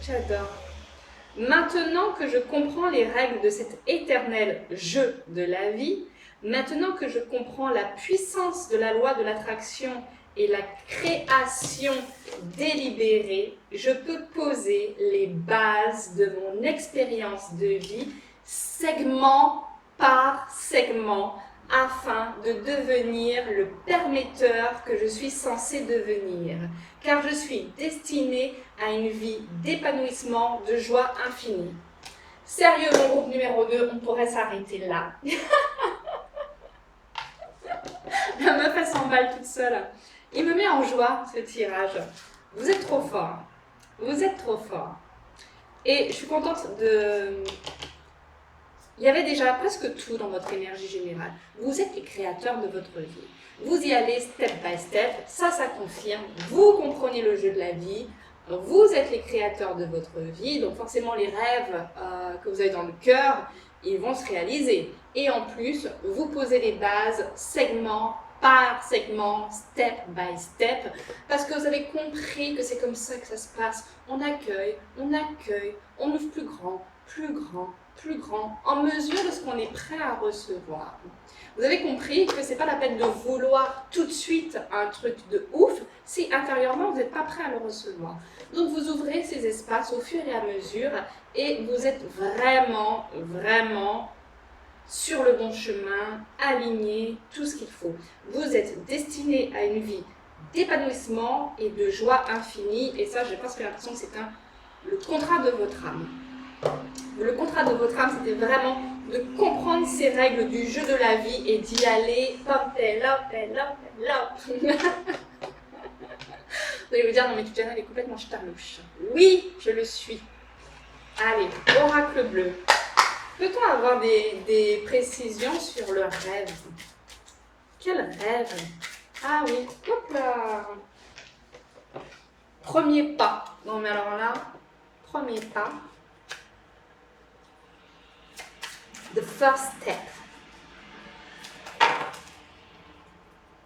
J'adore. Maintenant que je comprends les règles de cet éternel jeu de la vie, maintenant que je comprends la puissance de la loi de l'attraction et la création délibérée, je peux poser les bases de mon expérience de vie, segment par segment, afin de devenir le permetteur que je suis censée devenir. Car je suis destinée à une vie d'épanouissement, de joie infinie. Sérieux, mon groupe numéro 2, on pourrait s'arrêter là. La meuf, elle s'emballe toute seule. Il me met en joie, ce tirage. Vous êtes trop fort. Vous êtes trop fort. Et je suis contente de... Il y avait déjà presque tout dans votre énergie générale. Vous êtes les créateurs de votre vie. Vous y allez step by step, ça confirme. Vous comprenez le jeu de la vie. Vous êtes les créateurs de votre vie, donc forcément les rêves que vous avez dans le cœur, ils vont se réaliser. Et en plus, vous posez les bases segment par segment, step by step, parce que vous avez compris que c'est comme ça que ça se passe. On accueille, on ouvre plus grand, en mesure de ce qu'on est prêt à recevoir. Vous avez compris que c'est pas la peine de vouloir tout de suite un truc de ouf si intérieurement vous n'êtes pas prêt à le recevoir. Donc vous ouvrez ces espaces au fur et à mesure et vous êtes vraiment sur le bon chemin, aligné, tout ce qu'il faut. Vous êtes destiné à une vie d'épanouissement et de joie infinie, et ça, j'ai presque l'impression que c'est le contrat de votre âme. Le contrat de votre âme, c'était vraiment de comprendre ces règles du jeu de la vie et d'y aller up. Vous allez vous dire, non mais Tutana, elle est complètement ch'tarlouche. Oui, je le suis. Allez, oracle bleu. Peut-on avoir des précisions sur le rêve? Quel rêve? Ah oui, hop là. Premier pas. Non mais alors là, premier pas. The first step.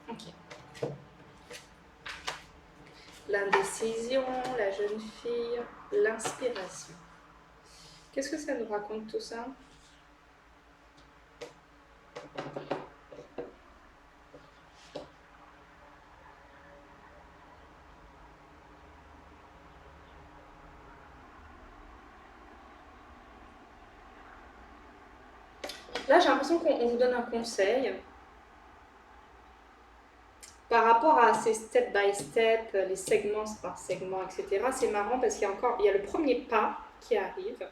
Ok. L'indécision, la jeune fille, l'inspiration. Qu'est-ce que ça nous raconte tout ça? Là, j'ai l'impression qu'on vous donne un conseil par rapport à ces step by step, les segments par segment, etc. C'est marrant parce qu'il y a le premier pas qui arrive.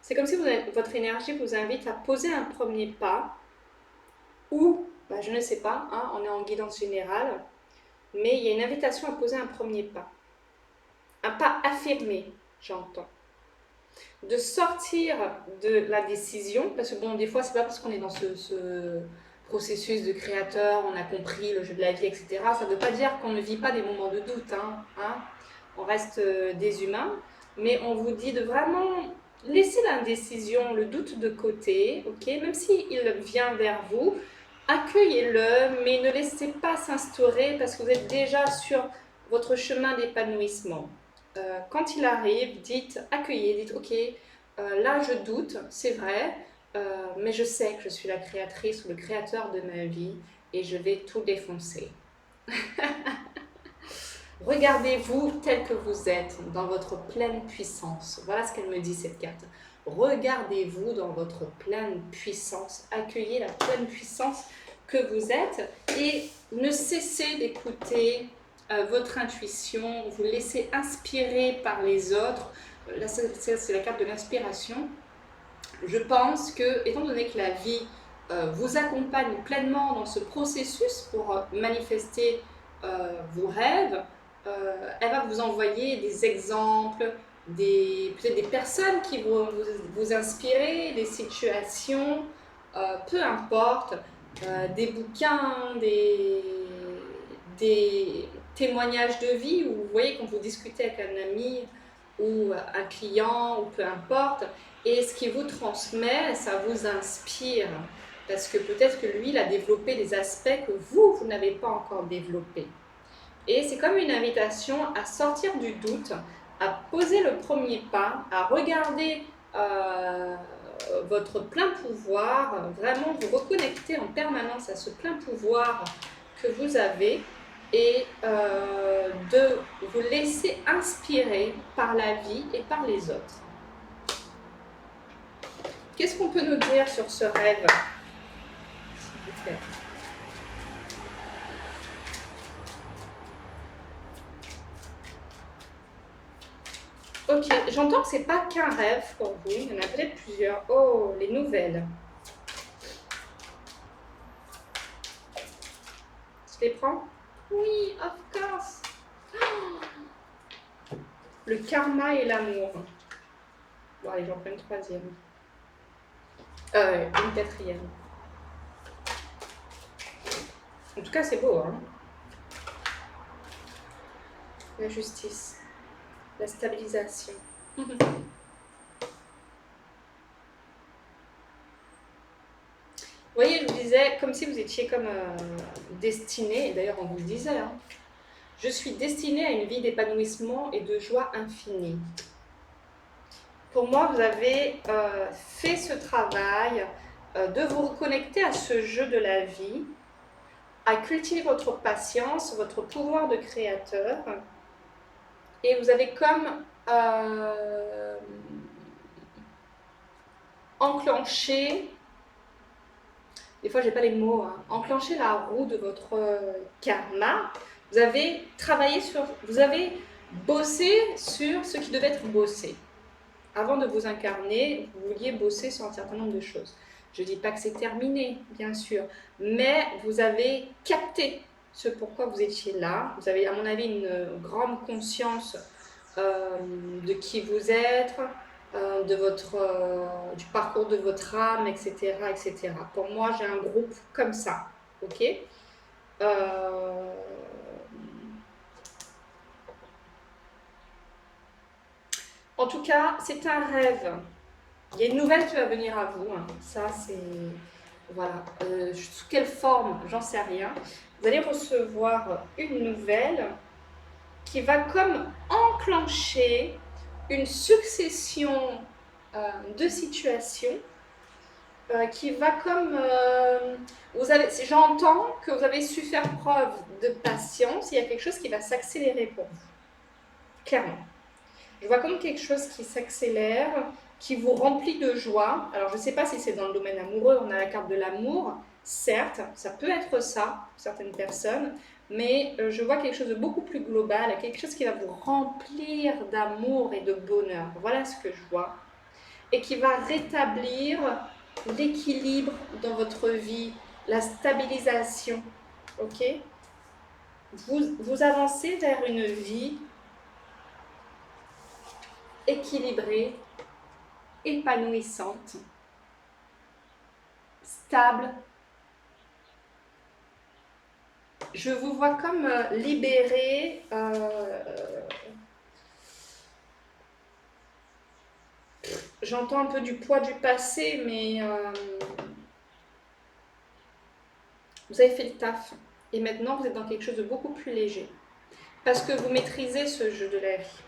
C'est comme si votre énergie vous invite à poser un premier pas ou, je ne sais pas, hein, on est en guidance générale, mais il y a une invitation à poser un premier pas. Un pas affirmé, j'entends. De sortir de la décision, parce que bon, des fois, c'est pas parce qu'on est dans ce processus de créateur, on a compris le jeu de la vie, etc. Ça ne veut pas dire qu'on ne vit pas des moments de doute, hein. On reste des humains, mais on vous dit de vraiment laisser l'indécision, le doute de côté, ok, même s'il vient vers vous, accueillez-le, mais ne laissez pas s'instaurer parce que vous êtes déjà sur votre chemin d'épanouissement. Quand il arrive, accueillez, dites ok, là je doute, c'est vrai, mais je sais que je suis la créatrice ou le créateur de ma vie et je vais tout défoncer. Regardez-vous tel que vous êtes, dans votre pleine puissance. Voilà ce qu'elle me dit cette carte. Regardez-vous dans votre pleine puissance. Accueillez la pleine puissance que vous êtes et ne cessez d'écouter votre intuition, vous laissez inspirer par les autres. Là, c'est la carte de l'inspiration. Je pense que, étant donné que la vie vous accompagne pleinement dans ce processus pour manifester vos rêves, elle va vous envoyer des exemples, peut-être des personnes qui vont vous inspirer, des situations, peu importe, des bouquins, des témoignages de vie où vous voyez quand vous discutez avec un ami ou un client ou peu importe, et ce qu'il vous transmet, ça vous inspire parce que peut-être que lui, il a développé des aspects que vous n'avez pas encore développés. Et c'est comme une invitation à sortir du doute, à poser le premier pas, à regarder votre plein pouvoir, vraiment vous reconnecter en permanence à ce plein pouvoir que vous avez et de vous laisser inspirer par la vie et par les autres. Qu'est-ce qu'on peut nous dire sur ce rêve, s'il vous plaît? Ok, j'entends que c'est pas qu'un rêve pour vous, il y en a peut-être plusieurs. Oh, les nouvelles. Tu les prends? Oui, of course. Oh, le karma et l'amour. Bon, allez, j'en prends une troisième. Une quatrième. En tout cas, c'est beau, hein? La justice, la stabilisation. Vous voyez, je vous disais, comme si vous étiez comme destiné, et d'ailleurs on vous le disait, hein, je suis destinée à une vie d'épanouissement et de joie infinie. Pour moi, vous avez fait ce travail de vous reconnecter à ce jeu de la vie, à cultiver votre patience, votre pouvoir de créateur, et vous avez comme enclenché, des fois j'ai pas les mots, hein, enclenché la roue de votre karma. Vous avez travaillé vous avez bossé sur ce qui devait être bossé. Avant de vous incarner, vous vouliez bosser sur un certain nombre de choses. Je ne dis pas que c'est terminé, bien sûr, mais vous avez capté ce pourquoi vous étiez là. Vous avez, à mon avis, une grande conscience de qui vous êtes, du parcours de votre âme, etc., etc. Pour moi, j'ai un groupe comme ça, ok. En tout cas, c'est un rêve Il y a une nouvelle qui va venir à vous. Hein. Ça, c'est... Voilà. Sous quelle forme, j'en sais rien. Vous allez recevoir une nouvelle qui va comme enclencher une succession de situations qui va comme... j'entends que vous avez su faire preuve de patience. Il y a quelque chose qui va s'accélérer pour vous. Clairement. Je vois comme quelque chose qui s'accélère, qui vous remplit de joie. Alors, je ne sais pas si c'est dans le domaine amoureux, on a la carte de l'amour. Certes, ça peut être ça pour certaines personnes, mais je vois quelque chose de beaucoup plus global, quelque chose qui va vous remplir d'amour et de bonheur. Voilà ce que je vois. Et qui va rétablir l'équilibre dans votre vie, la stabilisation. Ok ? Vous avancez vers une vie équilibrée, épanouissante, stable. Je vous vois comme libéré. J'entends un peu du poids du passé, mais vous avez fait le taf. Et maintenant, vous êtes dans quelque chose de beaucoup plus léger. Parce que vous maîtrisez ce jeu de la vie.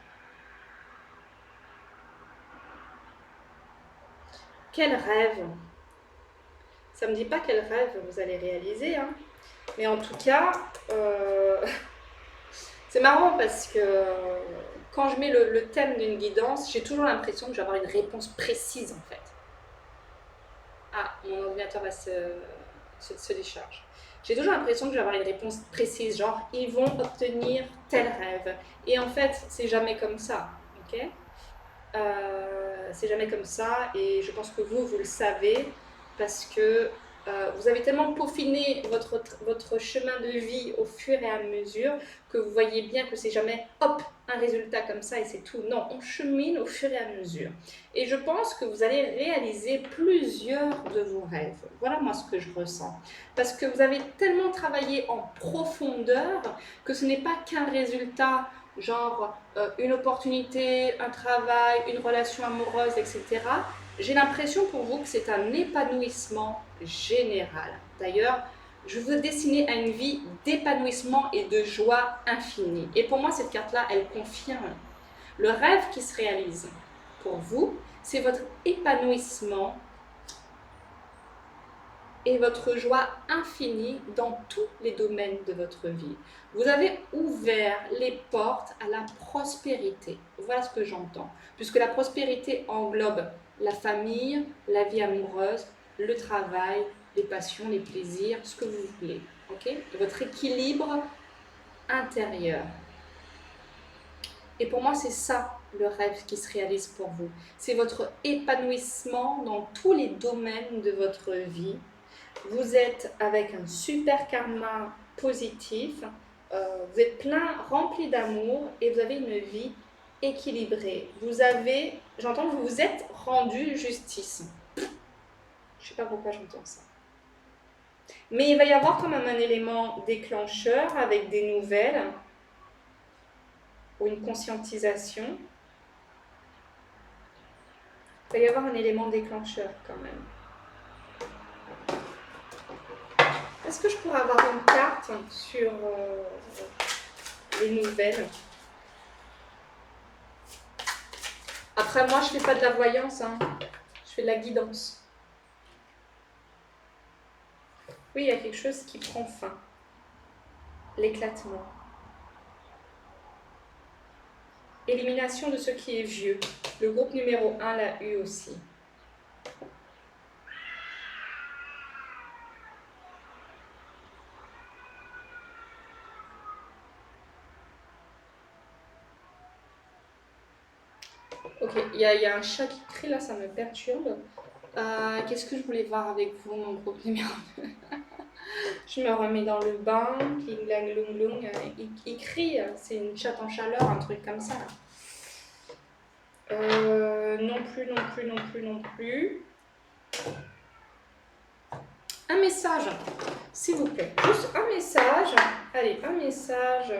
Quel rêve! Ça ne me dit pas quel rêve vous allez réaliser, hein. Mais en tout cas, c'est marrant parce que quand je mets le thème d'une guidance, j'ai toujours l'impression que je vais avoir une réponse précise en fait. Ah, mon ordinateur va se décharge. J'ai toujours l'impression que je vais avoir une réponse précise, genre ils vont obtenir tel rêve. Et en fait, c'est jamais comme ça, ok ? C'est jamais comme ça et je pense que vous le savez parce que vous avez tellement peaufiné votre chemin de vie au fur et à mesure que vous voyez bien que c'est jamais hop, un résultat comme ça et c'est tout. Non, on chemine au fur et à mesure. Et je pense que vous allez réaliser plusieurs de vos rêves. Voilà moi ce que je ressens. Parce que vous avez tellement travaillé en profondeur que ce n'est pas qu'un résultat genre une opportunité, un travail, une relation amoureuse, etc. J'ai l'impression pour vous que c'est un épanouissement général. D'ailleurs, je veux dessiner à une vie d'épanouissement et de joie infinie. Et pour moi, cette carte-là, elle confirme le rêve qui se réalise. Pour vous, c'est votre épanouissement et votre joie infinie dans tous les domaines de votre vie. Vous avez ouvert les portes à la prospérité. Voilà ce que j'entends. Puisque la prospérité englobe la famille, la vie amoureuse, le travail, les passions, les plaisirs, ce que vous voulez. Okay ? Votre équilibre intérieur. Et pour moi, c'est ça le rêve qui se réalise pour vous. C'est votre épanouissement dans tous les domaines de votre vie. Vous êtes avec un super karma positif, vous êtes plein, rempli d'amour et vous avez une vie équilibrée. J'entends que vous vous êtes rendu justice. Je ne sais pas pourquoi j'entends ça. Mais il va y avoir quand même un élément déclencheur avec des nouvelles ou une conscientisation. Il va y avoir un élément déclencheur quand même. Est-ce que je pourrais avoir une carte sur les nouvelles? Après, moi, je ne fais pas de la voyance, hein. Je fais de la guidance. Oui, il y a quelque chose qui prend fin. L'éclatement. Élimination de ce qui est vieux. Le groupe numéro 1 l'a eu aussi. Ok, il y a un chat qui crie là, ça me perturbe. Qu'est-ce que je voulais voir avec vous, mon groupe numéro 2? Je me remets dans le bain, kling lang lung lung, il crie, c'est une chatte en chaleur, un truc comme ça. Non plus. Un message, s'il vous plaît. Juste un message. Allez, un message.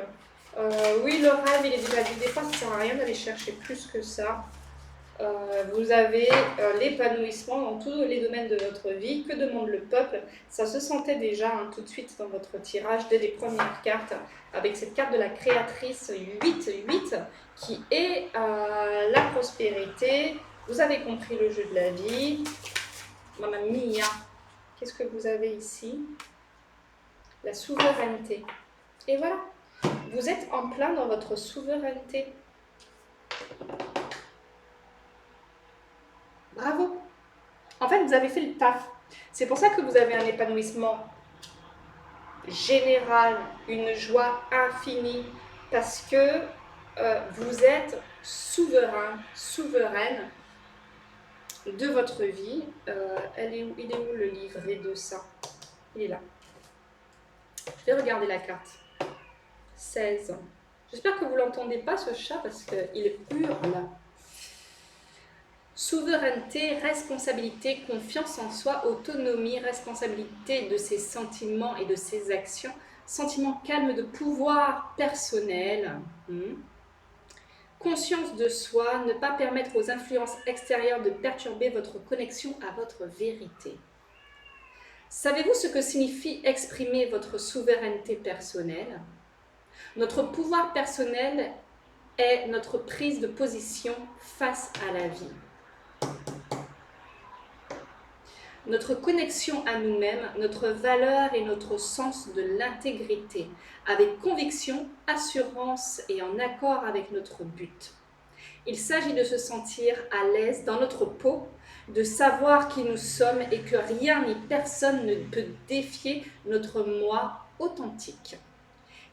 Oui, le rêve, il est déjà vu. Des fois, ça ne sert à rien d'aller chercher plus que ça. vous avez l'épanouissement dans tous les domaines de votre vie. Que demande le peuple? Ça se sentait déjà tout de suite dans votre tirage, dès les premières cartes, avec cette carte de la créatrice 8 qui est la prospérité. Vous avez compris le jeu de la vie. Mamma mia, qu'est-ce que vous avez ici? La souveraineté. Et voilà, vous êtes en plein dans votre souveraineté. Bravo. En fait, vous avez fait le taf. C'est pour ça que vous avez un épanouissement général, une joie infinie, parce que vous êtes souverain, souveraine de votre vie. Il est où le livret de ça? Il est là. Je vais regarder la carte. 16. J'espère que vous ne l'entendez pas, ce chat, parce qu'il hurle. Souveraineté, responsabilité, confiance en soi, autonomie, responsabilité de ses sentiments et de ses actions, sentiment calme de pouvoir personnel, conscience de soi, ne pas permettre aux influences extérieures de perturber votre connexion à votre vérité. Savez-vous ce que signifie exprimer votre souveraineté personnelle? Notre pouvoir personnel est notre prise de position face à la vie. Notre connexion à nous-mêmes, notre valeur et notre sens de l'intégrité, avec conviction, assurance et en accord avec notre but. Il s'agit de se sentir à l'aise dans notre peau, de savoir qui nous sommes et que rien ni personne ne peut défier notre moi authentique.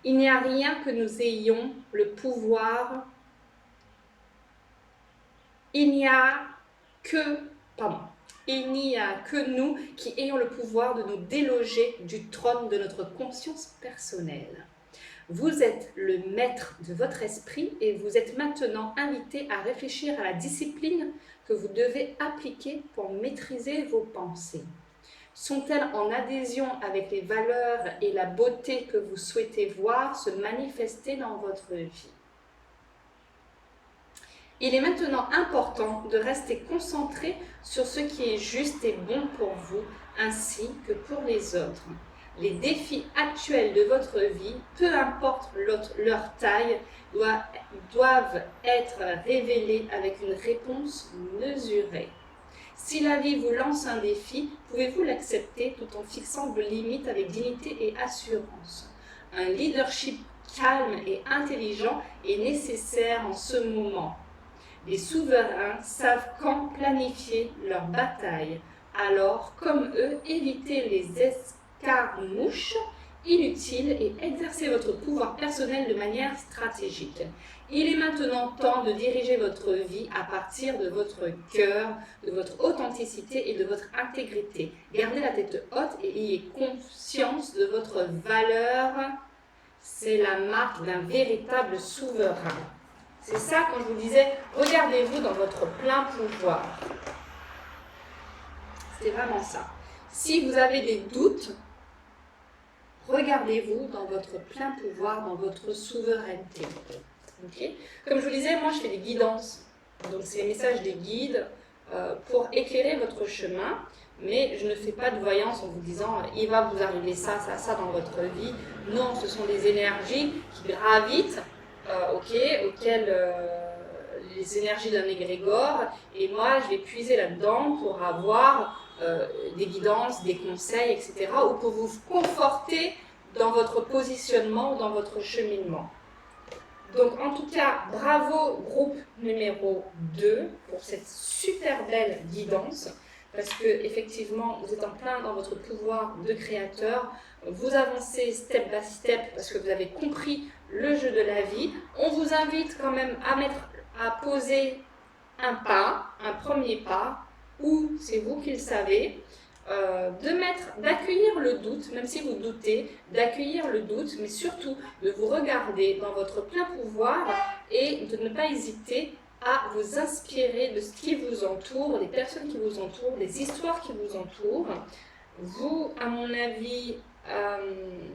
Il n'y a rien que nous ayons le pouvoir. Il n'y a que nous qui ayons le pouvoir de nous déloger du trône de notre conscience personnelle. Vous êtes le maître de votre esprit et vous êtes maintenant invité à réfléchir à la discipline que vous devez appliquer pour maîtriser vos pensées. Sont-elles en adhésion avec les valeurs et la beauté que vous souhaitez voir se manifester dans votre vie? Il est maintenant important de rester concentré sur ce qui est juste et bon pour vous, ainsi que pour les autres. Les défis actuels de votre vie, peu importe leur taille, doivent être révélés avec une réponse mesurée. Si la vie vous lance un défi, pouvez-vous l'accepter tout en fixant vos limites avec dignité et assurance? Un leadership calme et intelligent est nécessaire en ce moment. Les souverains savent quand planifier leur bataille. Alors, comme eux, évitez les escarmouches inutiles et exercez votre pouvoir personnel de manière stratégique. Il est maintenant temps de diriger votre vie à partir de votre cœur, de votre authenticité et de votre intégrité. Gardez la tête haute et ayez conscience de votre valeur. C'est la marque d'un véritable souverain. C'est ça, quand je vous disais, regardez-vous dans votre plein pouvoir. C'est vraiment ça. Si vous avez des doutes, regardez-vous dans votre plein pouvoir, dans votre souveraineté. Okay? Comme je vous disais, moi je fais des guidances. Donc c'est les messages des guides pour éclairer votre chemin. Mais je ne fais pas de voyance en vous disant il va vous arriver ça, ça, ça dans votre vie. Non, ce sont des énergies qui gravitent. Auxquelles les énergies d'un égrégore, et moi je vais puiser là-dedans pour avoir des guidances, des conseils, etc., ou pour vous conforter dans votre positionnement ou dans votre cheminement. Donc en tout cas, bravo groupe numéro 2 pour cette super belle guidance, parce que effectivement vous êtes en plein dans votre pouvoir de créateur, vous avancez step by step parce que vous avez compris le jeu de la vie. On vous invite quand même à poser un premier pas, ou c'est vous qui le savez, d'accueillir le doute, même si vous doutez, d'accueillir le doute, mais surtout de vous regarder dans votre plein pouvoir et de ne pas hésiter à vous inspirer de ce qui vous entoure, des personnes qui vous entourent, des histoires qui vous entourent. Vous, à mon avis,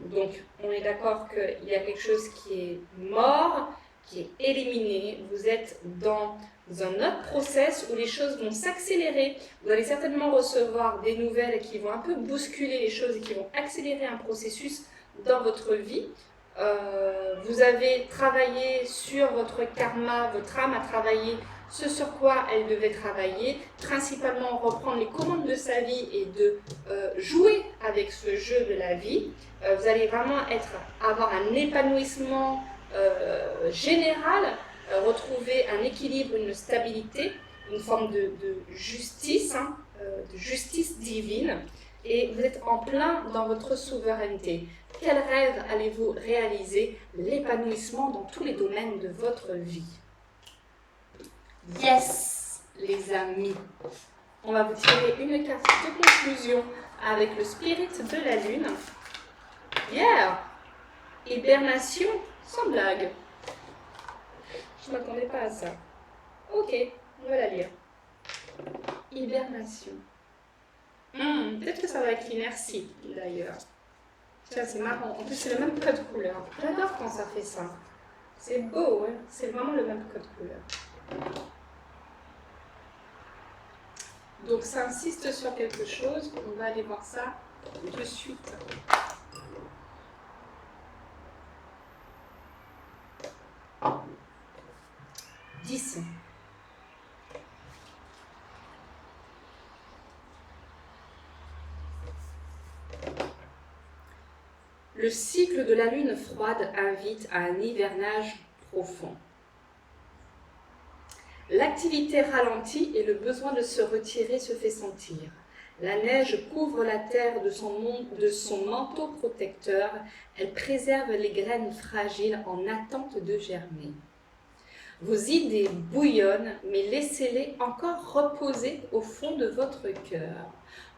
donc on est d'accord qu'il y a quelque chose qui est mort, qui est éliminé. Vous êtes dans dans un autre process où les choses vont s'accélérer. Vous allez certainement recevoir des nouvelles qui vont un peu bousculer les choses et qui vont accélérer un processus dans votre vie. Vous avez travaillé sur votre karma, votre âme a travaillé ce sur quoi elle devait travailler, principalement reprendre les commandes de sa vie et de jouer avec ce jeu de la vie. Vous allez vraiment avoir un épanouissement général, retrouver un équilibre, une stabilité, une forme de justice, de justice divine, et vous êtes en plein dans votre souveraineté. Quel rêve allez-vous réaliser? L'épanouissement dans tous les domaines de votre vie. Yes, les amis. On va vous tirer une carte de conclusion avec le spirit de la lune. Yeah! Hibernation, sans blague. Je ne m'attendais pas à ça. Ok, on va la lire. Hibernation. Peut-être que ça va être l'inertie, d'ailleurs. Tiens, c'est marrant. En plus, c'est le même code couleur. J'adore quand ça fait ça. C'est beau, hein? C'est vraiment le même code couleur. Donc, ça insiste sur quelque chose. On va aller voir ça de suite. « 10. Le cycle de la lune froide invite à un hivernage profond. L'activité ralentit et le besoin de se retirer se fait sentir. La neige couvre la terre de son manteau protecteur. Elle préserve les graines fragiles en attente de germer. Vos idées bouillonnent, mais laissez-les encore reposer au fond de votre cœur.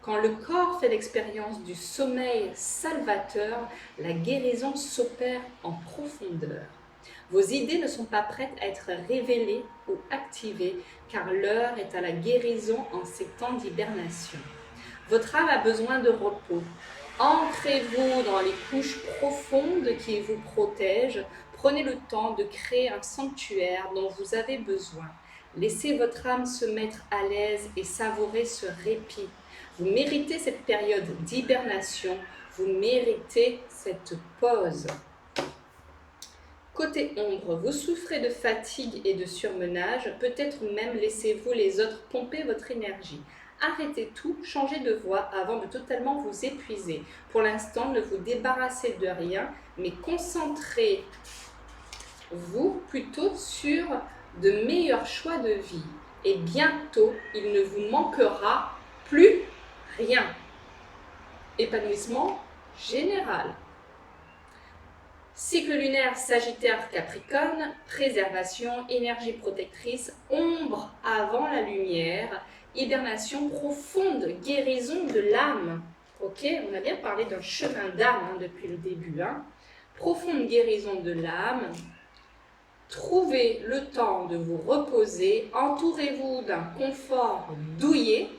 Quand le corps fait l'expérience du sommeil salvateur, la guérison s'opère en profondeur. Vos idées ne sont pas prêtes à être révélées ou activées, car l'heure est à la guérison en ces temps d'hibernation. Votre âme a besoin de repos. Ancrez-vous dans les couches profondes qui vous protègent. Prenez le temps de créer un sanctuaire dont vous avez besoin. Laissez votre âme se mettre à l'aise et savourer ce répit. Vous méritez cette période d'hibernation. Vous méritez cette pause. Côté ombre, vous souffrez de fatigue et de surmenage. Peut-être même laissez-vous les autres pomper votre énergie. Arrêtez tout, changez de voie avant de totalement vous épuiser. Pour l'instant, ne vous débarrassez de rien, mais concentrez-vous plutôt sur de meilleurs choix de vie. Et bientôt, il ne vous manquera plus rien. Épanouissement général. Cycle lunaire Sagittaire-Capricorne, préservation, énergie protectrice, ombre avant la lumière, hibernation profonde, guérison de l'âme. Ok, on a bien parlé d'un chemin d'âme depuis le début. Profonde guérison de l'âme. Trouvez le temps de vous reposer, entourez-vous d'un confort douillet,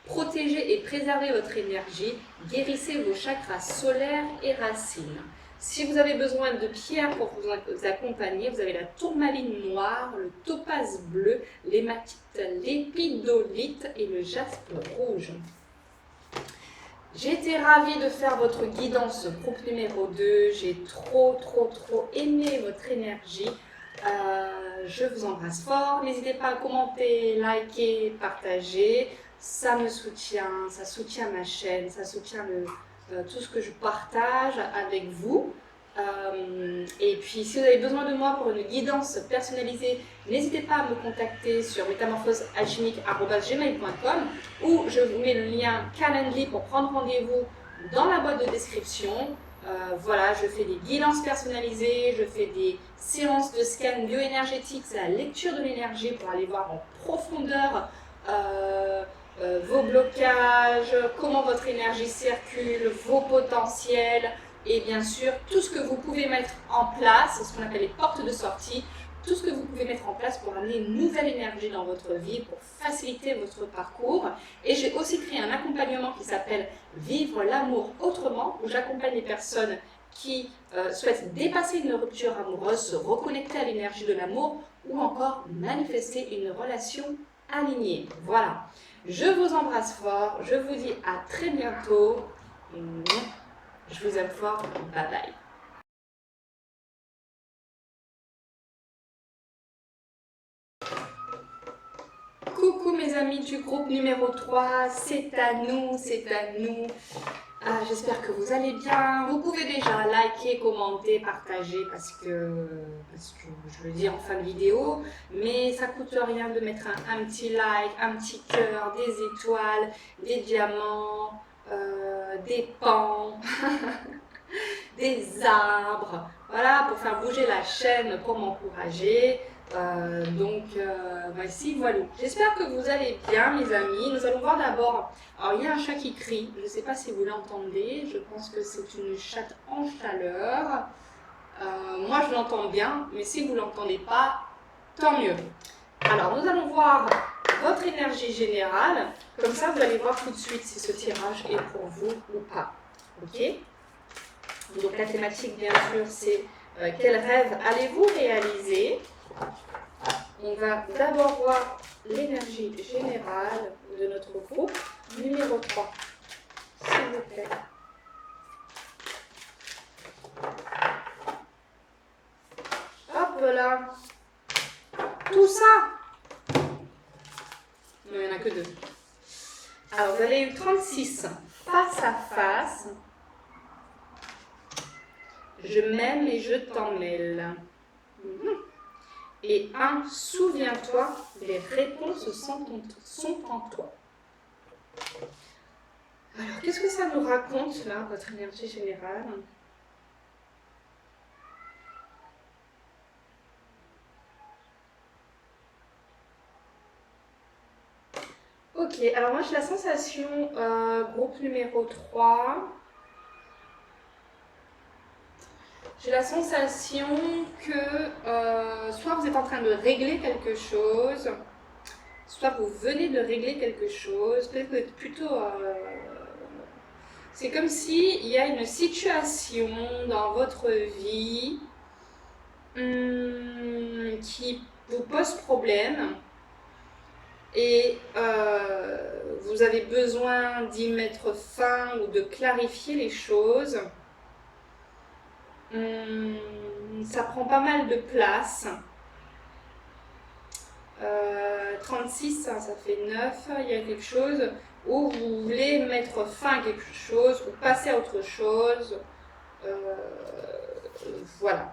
protégez et préservez votre énergie, guérissez vos chakras solaires et racines. Si vous avez besoin de pierres pour vous accompagner, vous avez la tourmaline noire, le topaze bleu, l'hématite, l'épidolite et le jaspe rouge. J'ai été ravie de faire votre guidance groupe numéro 2. J'ai trop aimé votre énergie. Je vous embrasse fort. N'hésitez pas à commenter, liker, partager. Ça me soutient, ça soutient ma chaîne, ça soutient tout ce que je partage avec vous. Et puis si vous avez besoin de moi pour une guidance personnalisée, n'hésitez pas à me contacter sur métamorphosealchimique@gmail.com ou je vous mets le lien Calendly pour prendre rendez-vous dans la boîte de description. Voilà, je fais des guidances personnalisées, je fais des séances de scan bioénergétique, c'est la lecture de l'énergie pour aller voir en profondeur vos blocages, comment votre énergie circule, vos potentiels et bien sûr tout ce que vous pouvez mettre en place, ce qu'on appelle les portes de sortie, tout ce que vous pouvez mettre en place pour amener une nouvelle énergie dans votre vie, pour faciliter votre parcours. Et j'ai aussi créé un accompagnement qui s'appelle Vivre l'amour autrement, où j'accompagne les personnes qui souhaitent dépasser une rupture amoureuse, se reconnecter à l'énergie de l'amour ou encore manifester une relation alignée. Voilà, je vous embrasse fort, je vous dis à très bientôt. Je vous aime fort, bye bye. Coucou mes amis du groupe numéro 3, c'est à nous, c'est à nous. J'espère que vous allez bien. Vous pouvez déjà liker, commenter, partager parce que je le dis en fin de vidéo, mais ça coûte rien de mettre un petit like, un petit cœur, des étoiles, des diamants, des pans, des arbres, voilà, pour faire bouger la chaîne, pour m'encourager. Voici, voilà. J'espère que vous allez bien, mes amis. Nous allons voir d'abord. Alors, il y a un chat qui crie. Je ne sais pas si vous l'entendez. Je pense que c'est une chatte en chaleur. Moi, je l'entends bien, mais si vous ne l'entendez pas, tant mieux. Alors, nous allons voir votre énergie générale. Comme ça, vous allez voir tout de suite si ce tirage est pour vous ou pas. Ok? Donc, la thématique, bien sûr, c'est quel rêve allez-vous réaliser? On va d'abord voir l'énergie générale de notre groupe numéro 3. S'il vous plaît. Hop là. Tout ça. Non, il n'y en a que 2. Alors, vous avez eu 36. Face à face. Je m'aime et je t'en mêle. Et 1, souviens-toi, les réponses sont en toi. Alors, qu'est-ce que ça nous raconte, là, votre énergie générale? Ok, alors moi, j'ai la sensation, groupe numéro 3. J'ai la sensation que soit vous êtes en train de régler quelque chose, soit vous venez de régler quelque chose, peut-être que vous êtes plutôt... c'est comme s'il y a une situation dans votre vie qui vous pose problème et vous avez besoin d'y mettre fin ou de clarifier les choses. Ça prend pas mal de place. 36, ça fait 9. Il y a quelque chose où vous voulez mettre fin à quelque chose ou passer à autre chose. Voilà.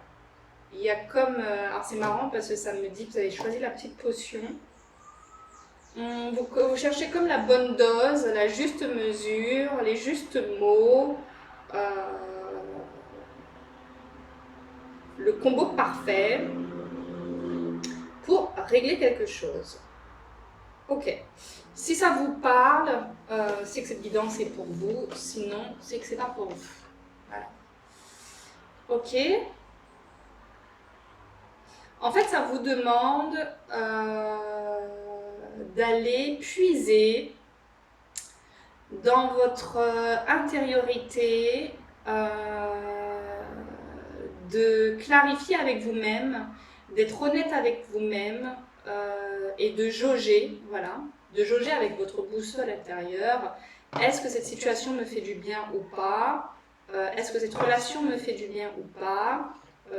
Il y a comme... alors c'est marrant parce que ça me dit que vous avez choisi la petite potion. Vous cherchez comme la bonne dose, la juste mesure, les justes mots. Le combo parfait pour régler quelque chose. Ok. Si ça vous parle, c'est que cette guidance est pour vous. Sinon, c'est que c'est pas pour vous. Voilà. Ok. En fait, ça vous demande d'aller puiser dans votre intériorité, de clarifier avec vous-même, d'être honnête avec vous-même et de jauger, voilà, de jauger avec votre boussole intérieure. Est-ce que cette situation me fait du bien ou pas? Est-ce que cette relation me fait du bien ou pas?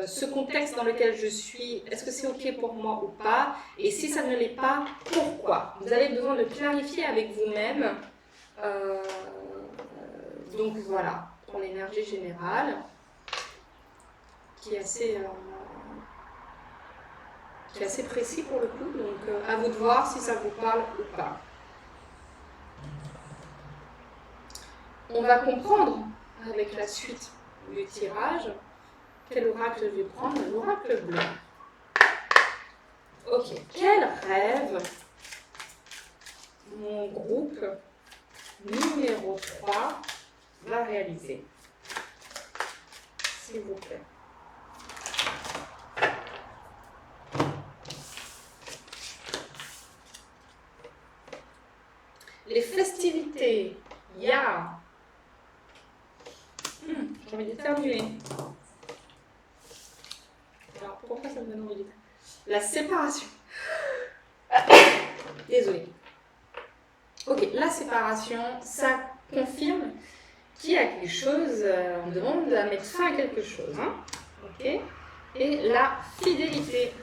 Ce contexte dans lequel je suis, est-ce que c'est ok pour moi ou pas? Et si ça ne l'est pas, pourquoi? Vous avez besoin de clarifier avec vous-même. Donc voilà, pour l'énergie générale, qui est assez précis pour le coup, donc à vous de voir si ça vous parle ou pas. On va comprendre avec la suite du tirage quel oracle je vais prendre, l'oracle bleu. Ok, quel rêve mon groupe numéro 3 va réaliser? S'il vous plaît. Les festivités, ya. J'ai envie d'éternuer. Alors pourquoi ça me donne envie d'éternuer? La séparation. Désolée. Ok, la séparation, ça confirme qu'il y a quelque chose, on demande à mettre fin à quelque chose. Hein. Ok. Et la fidélité.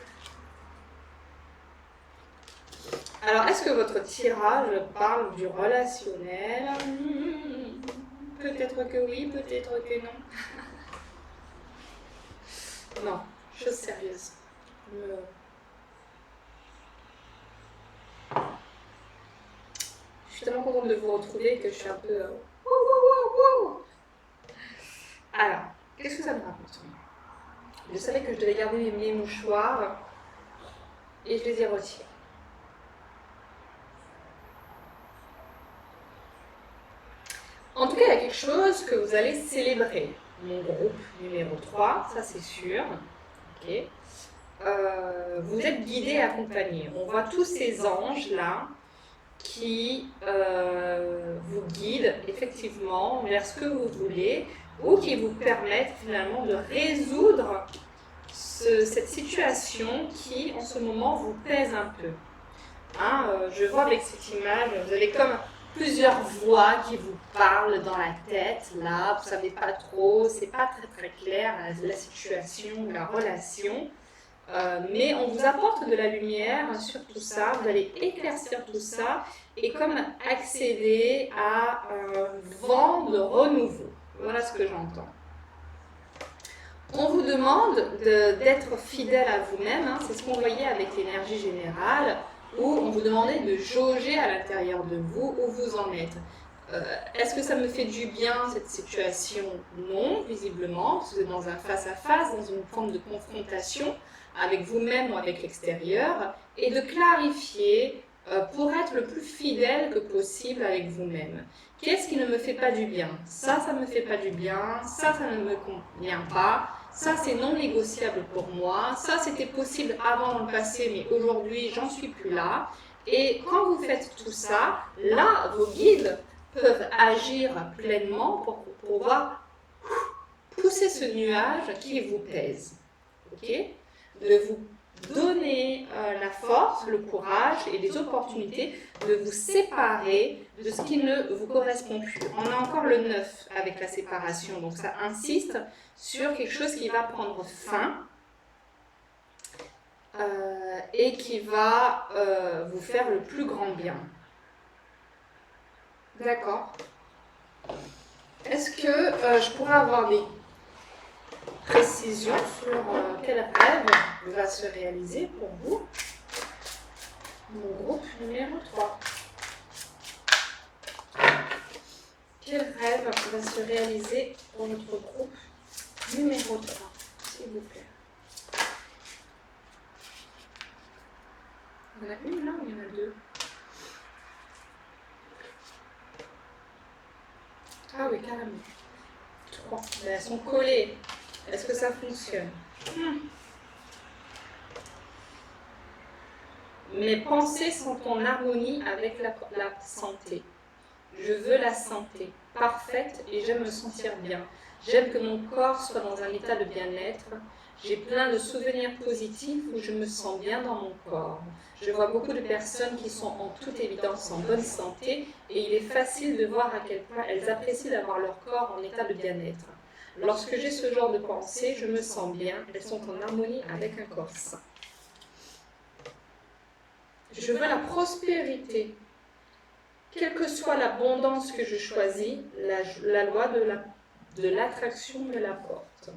Alors, est-ce que votre tirage parle du relationnel? Peut-être que oui, peut-être que non. Non, chose sérieuse. Je suis tellement contente de vous retrouver que je suis un peu... Alors, qu'est-ce que ça me rapporte? Je savais que je devais garder mes mouchoirs et je les ai retirés. En tout cas, il y a quelque chose que vous allez célébrer. Mon groupe numéro 3, ça c'est sûr. Okay. Vous êtes guidés et accompagnés. On voit tous ces anges-là qui vous guident effectivement vers ce que vous voulez ou qui vous permettent finalement de résoudre cette situation qui en ce moment vous pèse un peu. Hein, je vois avec cette image, vous avez comme plusieurs voix qui vous parlent dans la tête, là, vous ne savez pas trop, c'est pas très clair la situation, la relation. Mais on vous apporte de la lumière sur tout ça, vous allez éclaircir tout ça et comme accéder à un vent de renouveau. Voilà ce que j'entends. On vous demande d'être fidèle à vous-même, hein, c'est ce qu'on voyait avec l'énergie générale, où on vous demandait de jauger à l'intérieur de vous où vous en êtes. Est-ce que ça me fait du bien cette situation? Non, visiblement, parce que vous êtes dans un face-à-face, dans une forme de confrontation avec vous-même ou avec l'extérieur, et de clarifier pour être le plus fidèle que possible avec vous-même. Qu'est-ce qui ne me fait pas du bien? Ça ne me fait pas du bien, ça ne me convient pas, ça c'est non négociable pour moi, ça c'était possible avant dans le passé, mais aujourd'hui j'en suis plus là. Et quand vous faites tout ça, là, vos guides peuvent agir pleinement pour pouvoir pousser ce nuage qui vous pèse. Okay? De vous donner la force, le courage et les opportunités de vous séparer de ce qui ne vous correspond plus. On a encore le 9 avec la séparation, donc ça insiste sur quelque chose qui va prendre fin et qui va vous faire le plus grand bien. D'accord. Est-ce que je pourrais avoir des précisions sur quel rêve va se réaliser pour vous? Mon groupe numéro 3. Quel rêve va se réaliser pour notre groupe numéro 3, s'il vous plaît? Il y en a une là ou il y en a deux? Ah oui, carrément. 3. Mais elles sont collées. Est-ce que ça fonctionne? Mes pensées sont en harmonie avec la santé. Je veux la santé parfaite et j'aime me sentir bien. J'aime que mon corps soit dans un état de bien-être. J'ai plein de souvenirs positifs où je me sens bien dans mon corps. Je vois beaucoup de personnes qui sont en toute évidence en bonne santé et il est facile de voir à quel point elles apprécient d'avoir leur corps en état de bien-être. Lorsque j'ai ce genre de pensée, je me sens bien. Elles sont en harmonie avec un corps sain. Je veux la prospérité. Quelle que soit l'abondance que je choisis, la loi de l'attraction me l'apporte.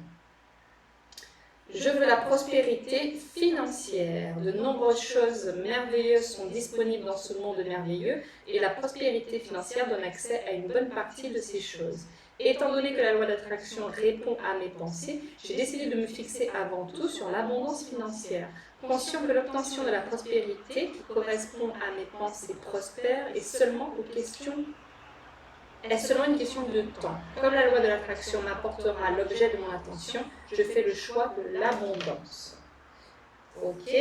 Je veux la prospérité financière. De nombreuses choses merveilleuses sont disponibles dans ce monde merveilleux et la prospérité financière donne accès à une bonne partie de ces choses. Et étant donné que la loi d'attraction répond à mes pensées, j'ai décidé de me fixer avant tout sur l'abondance financière. Conscient que l'obtention de la prospérité qui correspond à mes pensées prospères est seulement une question de temps. Comme la loi de l'attraction m'apportera l'objet de mon attention, je fais le choix de l'abondance. Ok,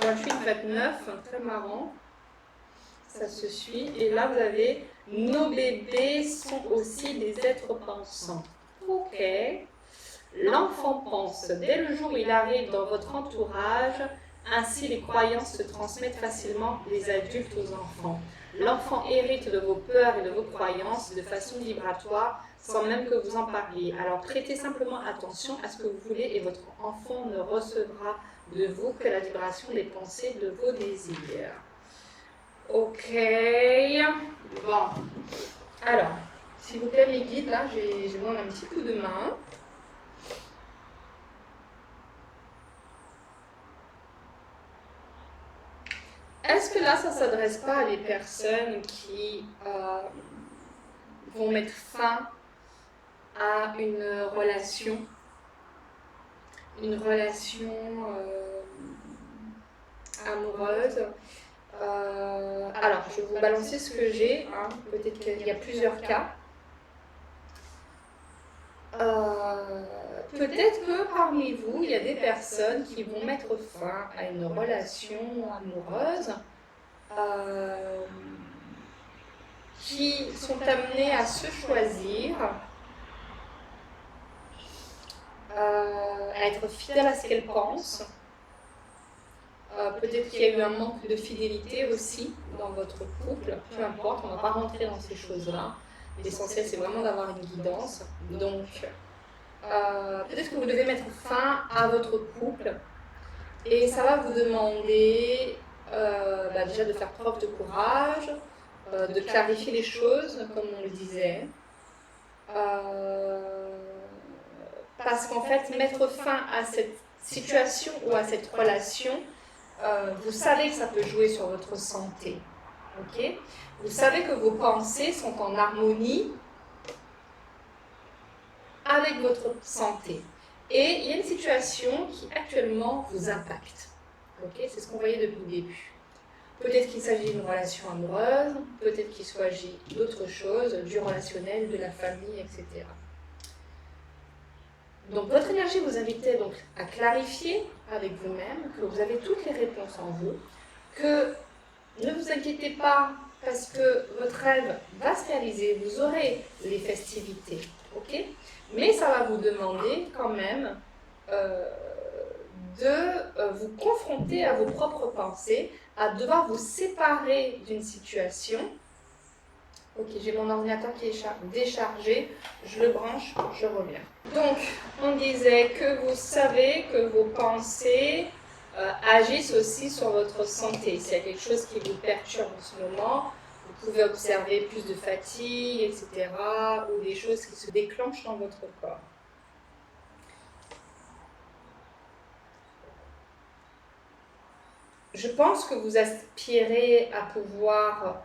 28, 29, très marrant. Ça se suit. Et là, vous avez « Nos bébés sont aussi des êtres pensants ». Ok. L'enfant pense. Dès le jour où il arrive dans votre entourage, Ainsi, les croyances se transmettent facilement des adultes aux enfants. L'enfant hérite de vos peurs et de vos croyances de façon vibratoire sans même que vous en parliez. Alors prêtez simplement attention à ce que vous voulez et votre enfant ne recevra de vous que la vibration des pensées de vos désirs. Ok. Bon. Alors, s'il vous plaît mes guides, là j'ai besoin d'un petit coup de main. Est-ce que là, ça ne s'adresse pas à des personnes qui vont mettre fin à une relation amoureuse? Alors, je vais vous balancer ce que j'ai, hein. Peut-être qu'il y a plusieurs cas. Peut-être que parmi vous, il y a des personnes qui vont mettre fin à une relation amoureuse, qui sont amenées à se choisir, à être fidèles à ce qu'elles pensent. Peut-être qu'il y a eu un manque de fidélité aussi dans votre couple, peu importe, on ne va pas rentrer dans ces choses-là. L'essentiel, c'est vraiment d'avoir une guidance. Donc, peut-être que vous devez mettre fin à votre couple et ça va vous demander déjà de faire preuve de courage, de clarifier les choses, comme on le disait. Parce qu'en fait, mettre fin à cette situation ou à cette relation, vous savez que ça peut jouer sur votre santé. Okay? Vous savez que vos pensées sont en harmonie avec votre santé. Et il y a une situation qui actuellement vous impacte. Okay? C'est ce qu'on voyait depuis le début. Peut-être qu'il s'agit d'une relation amoureuse, peut-être qu'il s'agit d'autre chose, du relationnel, de la famille, etc. Donc votre énergie vous invitait donc à clarifier avec vous-même que vous avez toutes les réponses en vous, que ne vous inquiétez pas parce que votre rêve va se réaliser, vous aurez les festivités, ok? Mais ça va vous demander quand même de vous confronter à vos propres pensées, à devoir vous séparer d'une situation. Ok, j'ai mon ordinateur qui est déchargé, je le branche, je reviens. Donc, on disait que vous savez que vos pensées agissent aussi sur votre santé. S'il y a quelque chose qui vous perturbe en ce moment, vous pouvez observer plus de fatigue, etc., ou des choses qui se déclenchent dans votre corps. Je pense que vous aspirez à pouvoir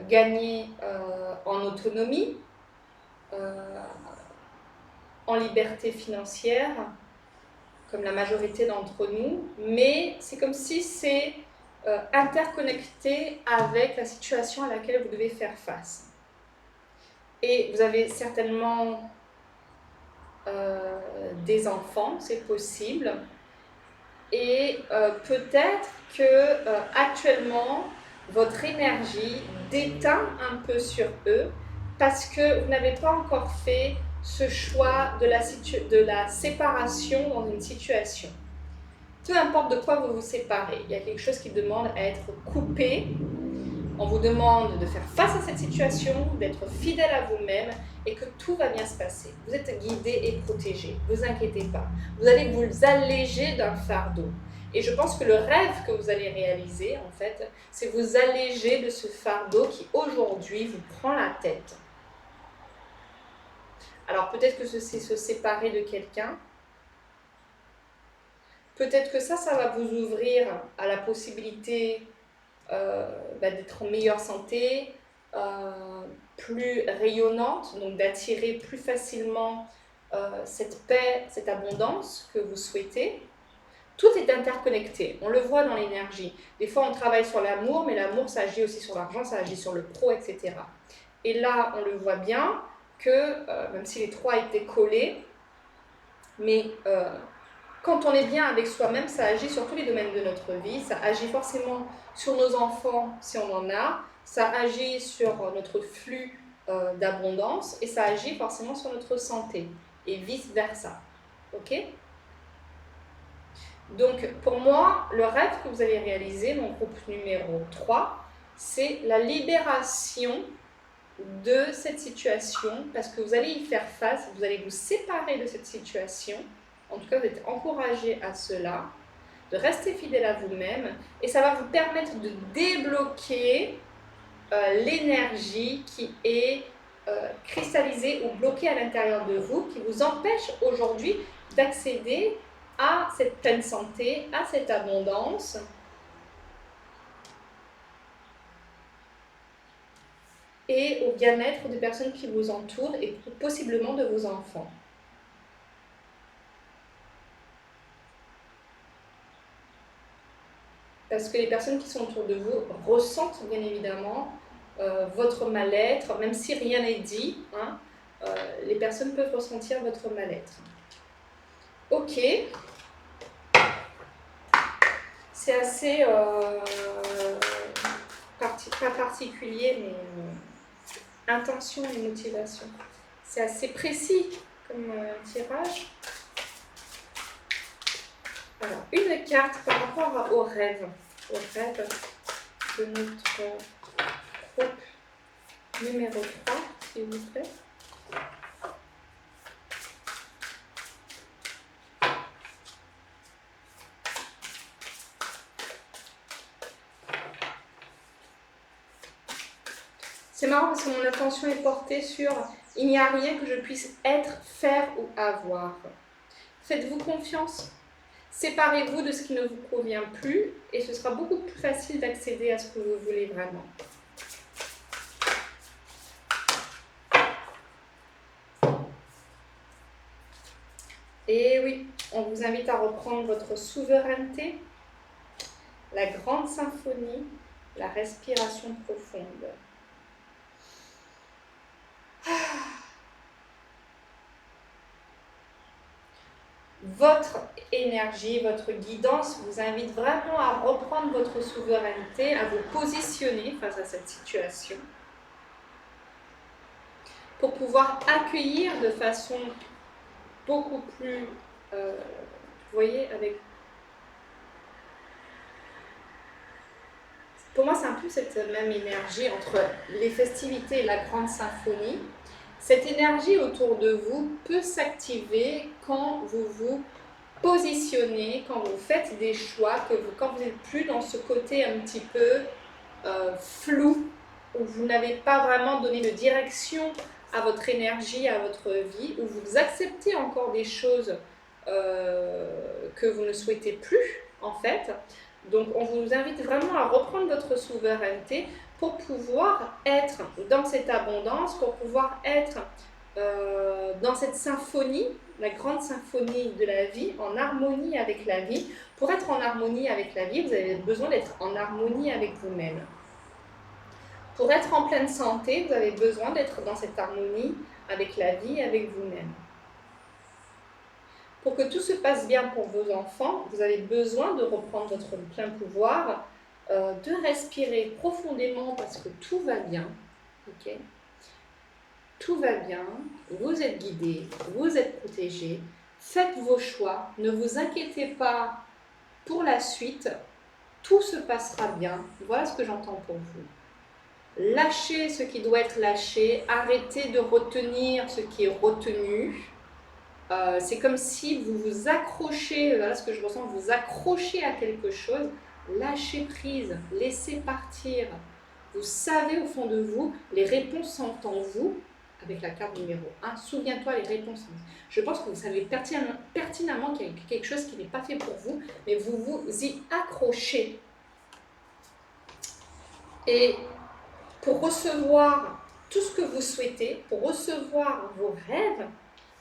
gagner en autonomie, en liberté financière, comme la majorité d'entre nous, mais c'est comme si c'est interconnecté avec la situation à laquelle vous devez faire face. Et vous avez certainement des enfants, c'est possible, et peut-être que actuellement votre énergie déteint un peu sur eux parce que vous n'avez pas encore fait ce choix de la séparation dans une situation. Peu importe de quoi vous vous séparez, il y a quelque chose qui demande à être coupé. On vous demande de faire face à cette situation, d'être fidèle à vous-même et que tout va bien se passer. Vous êtes guidé et protégé, ne vous inquiétez pas. Vous allez vous alléger d'un fardeau. Et je pense que le rêve que vous allez réaliser, en fait, c'est vous alléger de ce fardeau qui, aujourd'hui, vous prend la tête. Alors, peut-être que c'est se séparer de quelqu'un. Peut-être que ça va vous ouvrir à la possibilité d'être en meilleure santé, plus rayonnante, donc d'attirer plus facilement cette paix, cette abondance que vous souhaitez. Tout est interconnecté, on le voit dans l'énergie. Des fois, on travaille sur l'amour, mais l'amour, ça agit aussi sur l'argent, ça agit sur le pro, etc. Et là, on le voit bien que, même si les trois étaient collés, mais quand on est bien avec soi-même, ça agit sur tous les domaines de notre vie, ça agit forcément sur nos enfants si on en a, ça agit sur notre flux d'abondance et ça agit forcément sur notre santé et vice-versa. Ok ? Donc, pour moi, le rêve que vous avez réalisé, mon groupe numéro 3, c'est la libération de cette situation, parce que vous allez y faire face, vous allez vous séparer de cette situation. En tout cas, vous êtes encouragé à cela, de rester fidèle à vous-même, et ça va vous permettre de débloquer l'énergie qui est cristallisée ou bloquée à l'intérieur de vous, qui vous empêche aujourd'hui d'accéder à cette pleine santé, à cette abondance. Et au bien-être des personnes qui vous entourent et possiblement de vos enfants. Parce que les personnes qui sont autour de vous ressentent bien évidemment votre mal-être, même si rien n'est dit, hein, les personnes peuvent ressentir votre mal-être. Ok. C'est assez pas particulier, mais intention et motivation. C'est assez précis comme tirage. Alors, une carte par rapport au rêve de notre groupe numéro 3, s'il vous plaît. C'est marrant parce que mon attention est portée sur « il n'y a rien que je puisse être, faire ou avoir ». Faites-vous confiance. Séparez-vous de ce qui ne vous convient plus et ce sera beaucoup plus facile d'accéder à ce que vous voulez vraiment. Et oui, on vous invite à reprendre votre souveraineté, la grande symphonie, la respiration profonde. Votre énergie, votre guidance vous invite vraiment à reprendre votre souveraineté, à vous positionner face à cette situation pour pouvoir accueillir de façon beaucoup plus, vous voyez, avec... Pour moi, c'est un peu cette même énergie entre les festivités et la grande symphonie. Cette énergie autour de vous peut s'activer quand vous vous positionnez, quand vous faites des choix, quand vous n'êtes plus dans ce côté un petit peu flou, où vous n'avez pas vraiment donné de direction à votre énergie, à votre vie, où vous acceptez encore des choses que vous ne souhaitez plus, en fait. Donc, on vous invite vraiment à reprendre votre souveraineté pour pouvoir être dans cette abondance, pour pouvoir être dans cette symphonie, la grande symphonie de la vie, en harmonie avec la vie. Pour être en harmonie avec la vie, vous avez besoin d'être en harmonie avec vous-même. Pour être en pleine santé, vous avez besoin d'être dans cette harmonie avec la vie et avec vous-même. Pour que tout se passe bien pour vos enfants, vous avez besoin de reprendre votre plein pouvoir, de respirer profondément parce que tout va bien. Okay ? Tout va bien, vous êtes guidés, vous êtes protégés, faites vos choix, ne vous inquiétez pas pour la suite, tout se passera bien. Voilà ce que j'entends pour vous. Lâchez ce qui doit être lâché, arrêtez de retenir ce qui est retenu. C'est comme si vous vous accrochez, voilà ce que je ressens, vous accrochez à quelque chose, lâchez prise, laissez partir. Vous savez au fond de vous, les réponses sont en vous, avec la carte numéro 1, souviens-toi les réponses. Je pense que vous savez pertinemment qu'il y a quelque chose qui n'est pas fait pour vous, mais vous vous y accrochez. Et pour recevoir tout ce que vous souhaitez, pour recevoir vos rêves,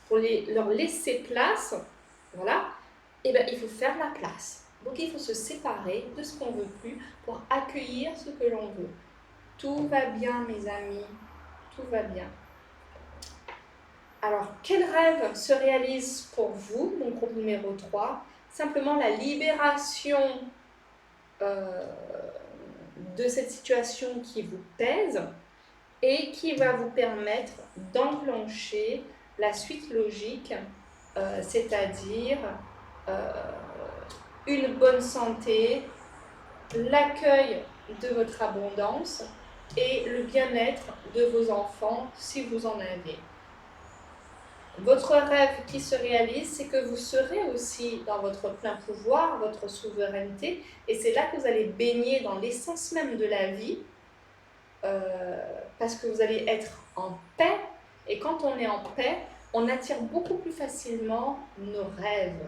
pour leur laisser place, voilà, et bien il faut faire la place. Donc il faut se séparer de ce qu'on ne veut plus pour accueillir ce que l'on veut. Tout va bien mes amis, tout va bien. Alors, quel rêve se réalise pour vous, mon groupe numéro 3? Simplement la libération de cette situation qui vous pèse et qui va vous permettre d'enclencher la suite logique, c'est-à-dire une bonne santé, l'accueil de votre abondance et le bien-être de vos enfants si vous en avez. Votre rêve qui se réalise, c'est que vous serez aussi dans votre plein pouvoir, votre souveraineté, et c'est là que vous allez baigner dans l'essence même de la vie, parce que vous allez être en paix, et quand on est en paix, on attire beaucoup plus facilement nos rêves.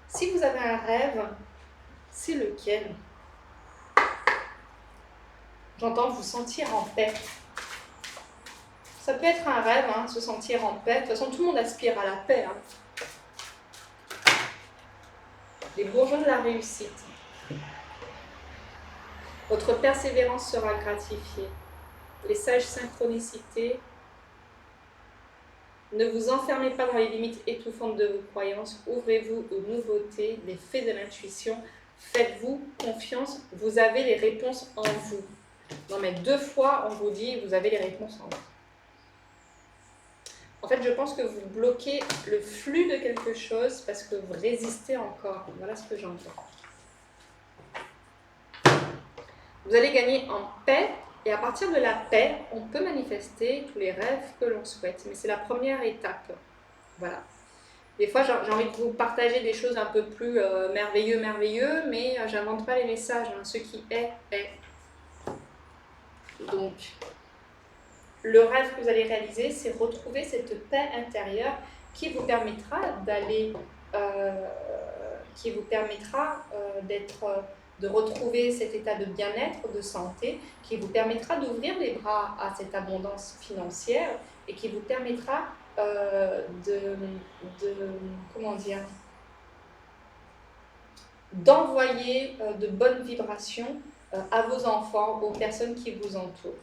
Si vous avez un rêve, c'est lequel? J'entends vous sentir en paix. Ça peut être un rêve, se sentir en paix. De toute façon, tout le monde aspire à la paix. Les bourgeons de la réussite. Votre persévérance sera gratifiée. Les sages synchronicités. Ne vous enfermez pas dans les limites étouffantes de vos croyances. Ouvrez-vous aux nouveautés, les faits de l'intuition. Faites-vous confiance. Vous avez les réponses en vous. Non mais 2 fois, on vous dit, vous avez les réponses en vous. En fait, je pense que vous bloquez le flux de quelque chose parce que vous résistez encore. Voilà ce que j'entends. Vous allez gagner en paix, et à partir de la paix, on peut manifester tous les rêves que l'on souhaite. Mais c'est la première étape. Voilà. Des fois, j'ai envie de vous partager des choses un peu plus merveilleux, mais j'invente pas les messages. Ce qui est, est. Donc, le rêve que vous allez réaliser, c'est retrouver cette paix intérieure qui vous permettra d'aller, de retrouver cet état de bien-être, de santé, qui vous permettra d'ouvrir les bras à cette abondance financière et qui vous permettra d'envoyer de bonnes vibrations à vos enfants, aux personnes qui vous entourent.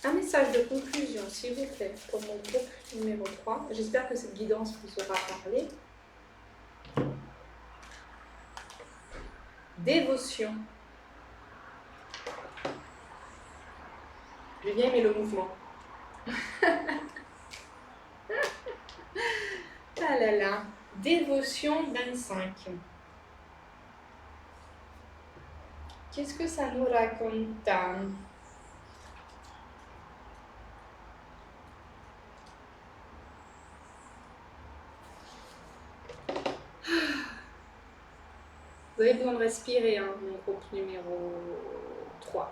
Un message de conclusion, s'il vous plaît, pour mon groupe numéro 3. J'espère que cette guidance vous aura parlé. Dévotion. J'ai bien aimé le mouvement. Ah là là. Dévotion 25. Qu'est-ce que ça nous raconte? Vous avez besoin de respirer, mon groupe numéro 3.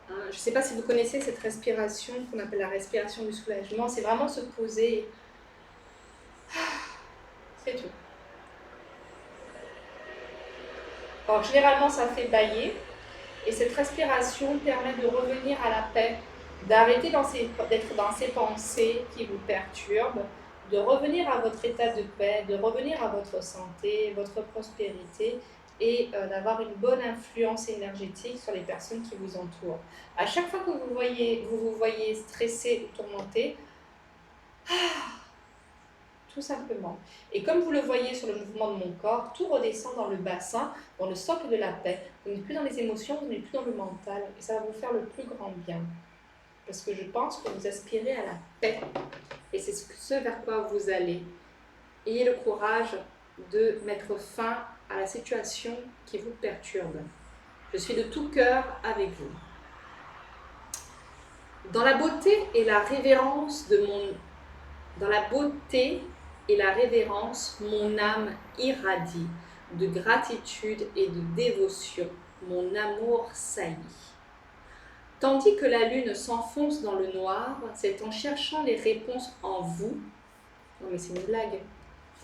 Je ne sais pas si vous connaissez cette respiration qu'on appelle la respiration du soulagement. C'est vraiment se poser. C'est tout. Alors, généralement, ça fait bâiller. Et cette respiration permet de revenir à la paix, d'arrêter d'être dans ces pensées qui vous perturbent, de revenir à votre état de paix, de revenir à votre santé, votre prospérité et d'avoir une bonne influence énergétique sur les personnes qui vous entourent. À chaque fois que vous vous voyez stressé ou tourmenté, tout simplement. Et comme vous le voyez sur le mouvement de mon corps, tout redescend dans le bassin, dans le socle de la paix. Vous n'êtes plus dans les émotions, vous n'êtes plus dans le mental. Et ça va vous faire le plus grand bien. Parce que je pense que vous aspirez à la paix. Et c'est ce vers quoi vous allez. Ayez le courage de mettre fin à la situation qui vous perturbe. Je suis de tout cœur avec vous. Dans la beauté et la révérence mon âme irradie de gratitude et de dévotion. Mon amour saillit. Tandis que la lune s'enfonce dans le noir, c'est en cherchant les réponses en vous. Non mais c'est une blague.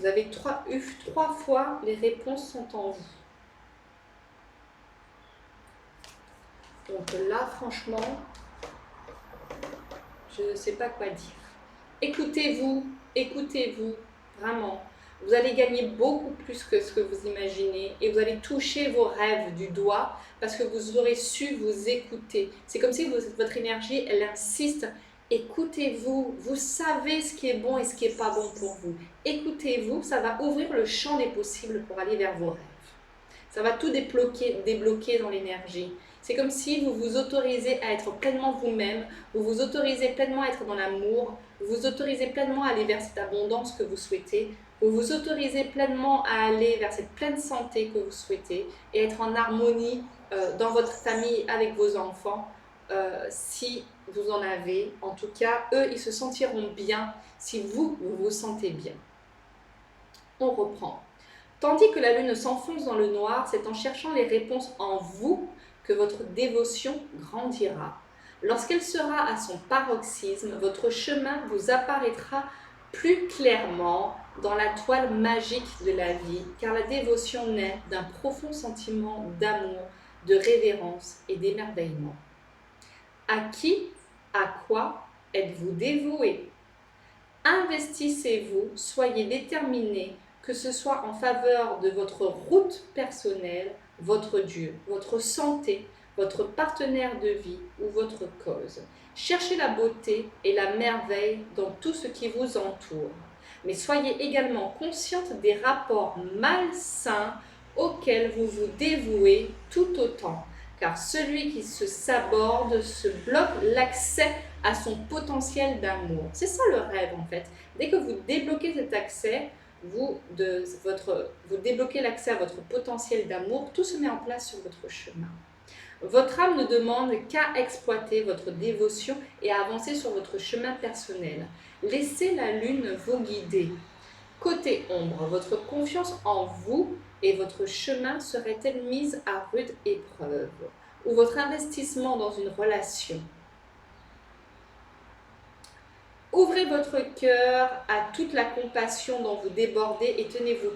Vous avez eu 3 fois les réponses sont en vous. Donc là, franchement, je ne sais pas quoi dire. Écoutez-vous, vraiment. Vous allez gagner beaucoup plus que ce que vous imaginez et vous allez toucher vos rêves du doigt parce que vous aurez su vous écouter. C'est comme si votre énergie, elle insiste. Écoutez-vous, vous savez ce qui est bon et ce qui n'est pas bon pour vous. Écoutez-vous, ça va ouvrir le champ des possibles pour aller vers vos rêves. Ça va tout débloquer dans l'énergie. C'est comme si vous vous autorisez à être pleinement vous-même, vous vous autorisez pleinement à être dans l'amour, Vous vous autorisez pleinement à aller vers cette abondance que vous souhaitez. Vous vous autorisez pleinement à aller vers cette pleine santé que vous souhaitez et être en harmonie dans votre famille avec vos enfants. Si vous en avez, en tout cas, eux, ils se sentiront bien si vous, vous vous sentez bien. On reprend. Tandis que la lune s'enfonce dans le noir, c'est en cherchant les réponses en vous que votre dévotion grandira. Lorsqu'elle sera à son paroxysme, votre chemin vous apparaîtra plus clairement dans la toile magique de la vie, car la dévotion naît d'un profond sentiment d'amour, de révérence et d'émerveillement. À qui, à quoi êtes-vous dévoué? Investissez-vous, soyez déterminé, que ce soit en faveur de votre route personnelle, votre Dieu, votre santé, votre partenaire de vie ou votre cause. Cherchez la beauté et la merveille dans tout ce qui vous entoure. Mais soyez également consciente des rapports malsains auxquels vous vous dévouez tout autant, car celui qui se saborde se bloque l'accès à son potentiel d'amour. C'est ça le rêve en fait. Dès que vous débloquez cet accès, vous débloquez l'accès à votre potentiel d'amour, tout se met en place sur votre chemin. Votre âme ne demande qu'à exploiter votre dévotion et à avancer sur votre chemin personnel. Laissez la lune vous guider. Côté ombre, votre confiance en vous et votre chemin serait-elle mise à rude épreuve? Ou votre investissement dans une relation? Ouvrez votre cœur à toute la compassion dont vous débordez et tenez-vous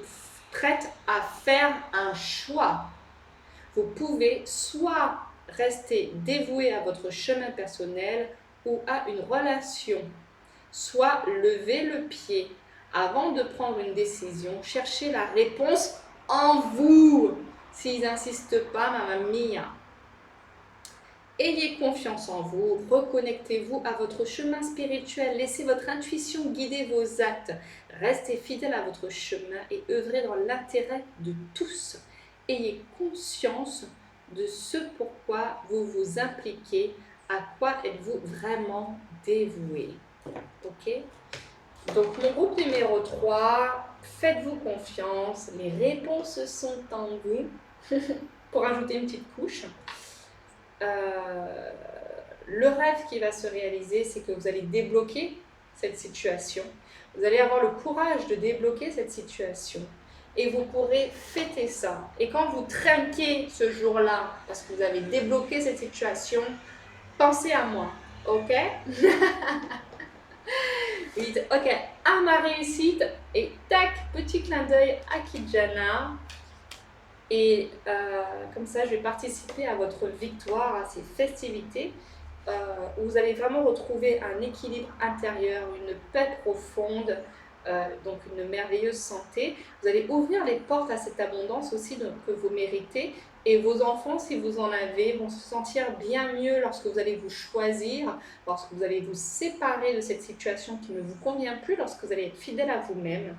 prête à faire un choix. Vous pouvez soit rester dévoué à votre chemin personnel ou à une relation, soit lever le pied avant de prendre une décision. Cherchez la réponse en vous. S'ils n'insistent pas, mamma mia. Ayez confiance en vous, reconnectez-vous à votre chemin spirituel, laissez votre intuition guider vos actes, restez fidèle à votre chemin et œuvrez dans l'intérêt de tous. Ayez conscience de ce pourquoi vous vous impliquez, à quoi êtes-vous vraiment dévoué. Ok? Donc, mon groupe numéro 3, faites-vous confiance, les réponses sont en vous. Pour ajouter une petite couche. Le rêve qui va se réaliser, c'est que vous allez débloquer cette situation. Vous allez avoir le courage de débloquer cette situation et vous pourrez fêter ça. Et quand vous trinquez ce jour-là, parce que vous avez débloqué cette situation, pensez à moi, ok? Vous dites, ok, à ma réussite, et tac, petit clin d'œil à Kijana. Et comme ça, je vais participer à votre victoire, à ces festivités, où vous allez vraiment retrouver un équilibre intérieur, une paix profonde, donc une merveilleuse santé. Vous allez ouvrir les portes à cette abondance aussi que vous méritez. Et vos enfants, si vous en avez, vont se sentir bien mieux lorsque vous allez vous choisir, lorsque vous allez vous séparer de cette situation qui ne vous convient plus, lorsque vous allez être fidèle à vous-même.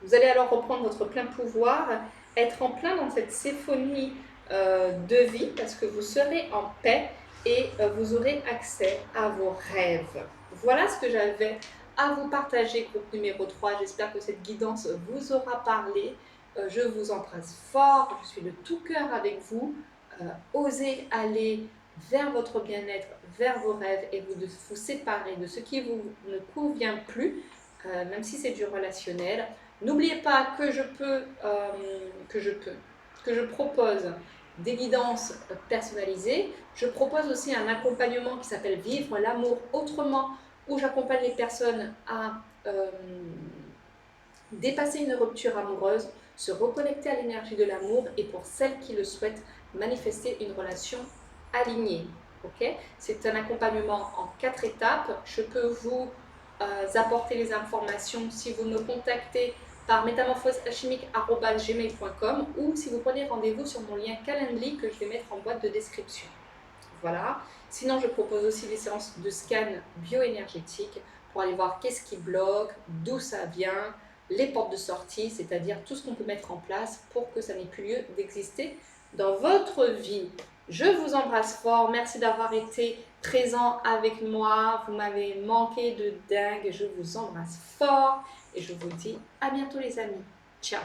Vous allez alors reprendre votre plein pouvoir, être en plein dans cette symphonie de vie parce que vous serez en paix et vous aurez accès à vos rêves. Voilà ce que j'avais à vous partager, groupe numéro 3. J'espère que cette guidance vous aura parlé. Je vous embrasse fort, je suis de tout cœur avec vous. Osez aller vers votre bien-être, vers vos rêves et vous séparer de ce qui vous ne convient plus, même si c'est du relationnel. N'oubliez pas que je propose des guidances personnalisées. Je propose aussi un accompagnement qui s'appelle Vivre l'amour autrement, où j'accompagne les personnes à dépasser une rupture amoureuse, se reconnecter à l'énergie de l'amour et pour celles qui le souhaitent, manifester une relation alignée. Okay? C'est un accompagnement en 4 étapes. Je peux vous apporter les informations si vous me contactez par métamorphosealchimique@gmail.com ou si vous prenez rendez-vous sur mon lien Calendly que je vais mettre en boîte de description. Voilà. Sinon, je propose aussi des séances de scan bioénergétique pour aller voir qu'est-ce qui bloque, d'où ça vient, les portes de sortie, c'est-à-dire tout ce qu'on peut mettre en place pour que ça n'ait plus lieu d'exister dans votre vie. Je vous embrasse fort. Merci d'avoir été présents avec moi. Vous m'avez manqué de dingue. Je vous embrasse fort et je vous dis à bientôt les amis. Ciao.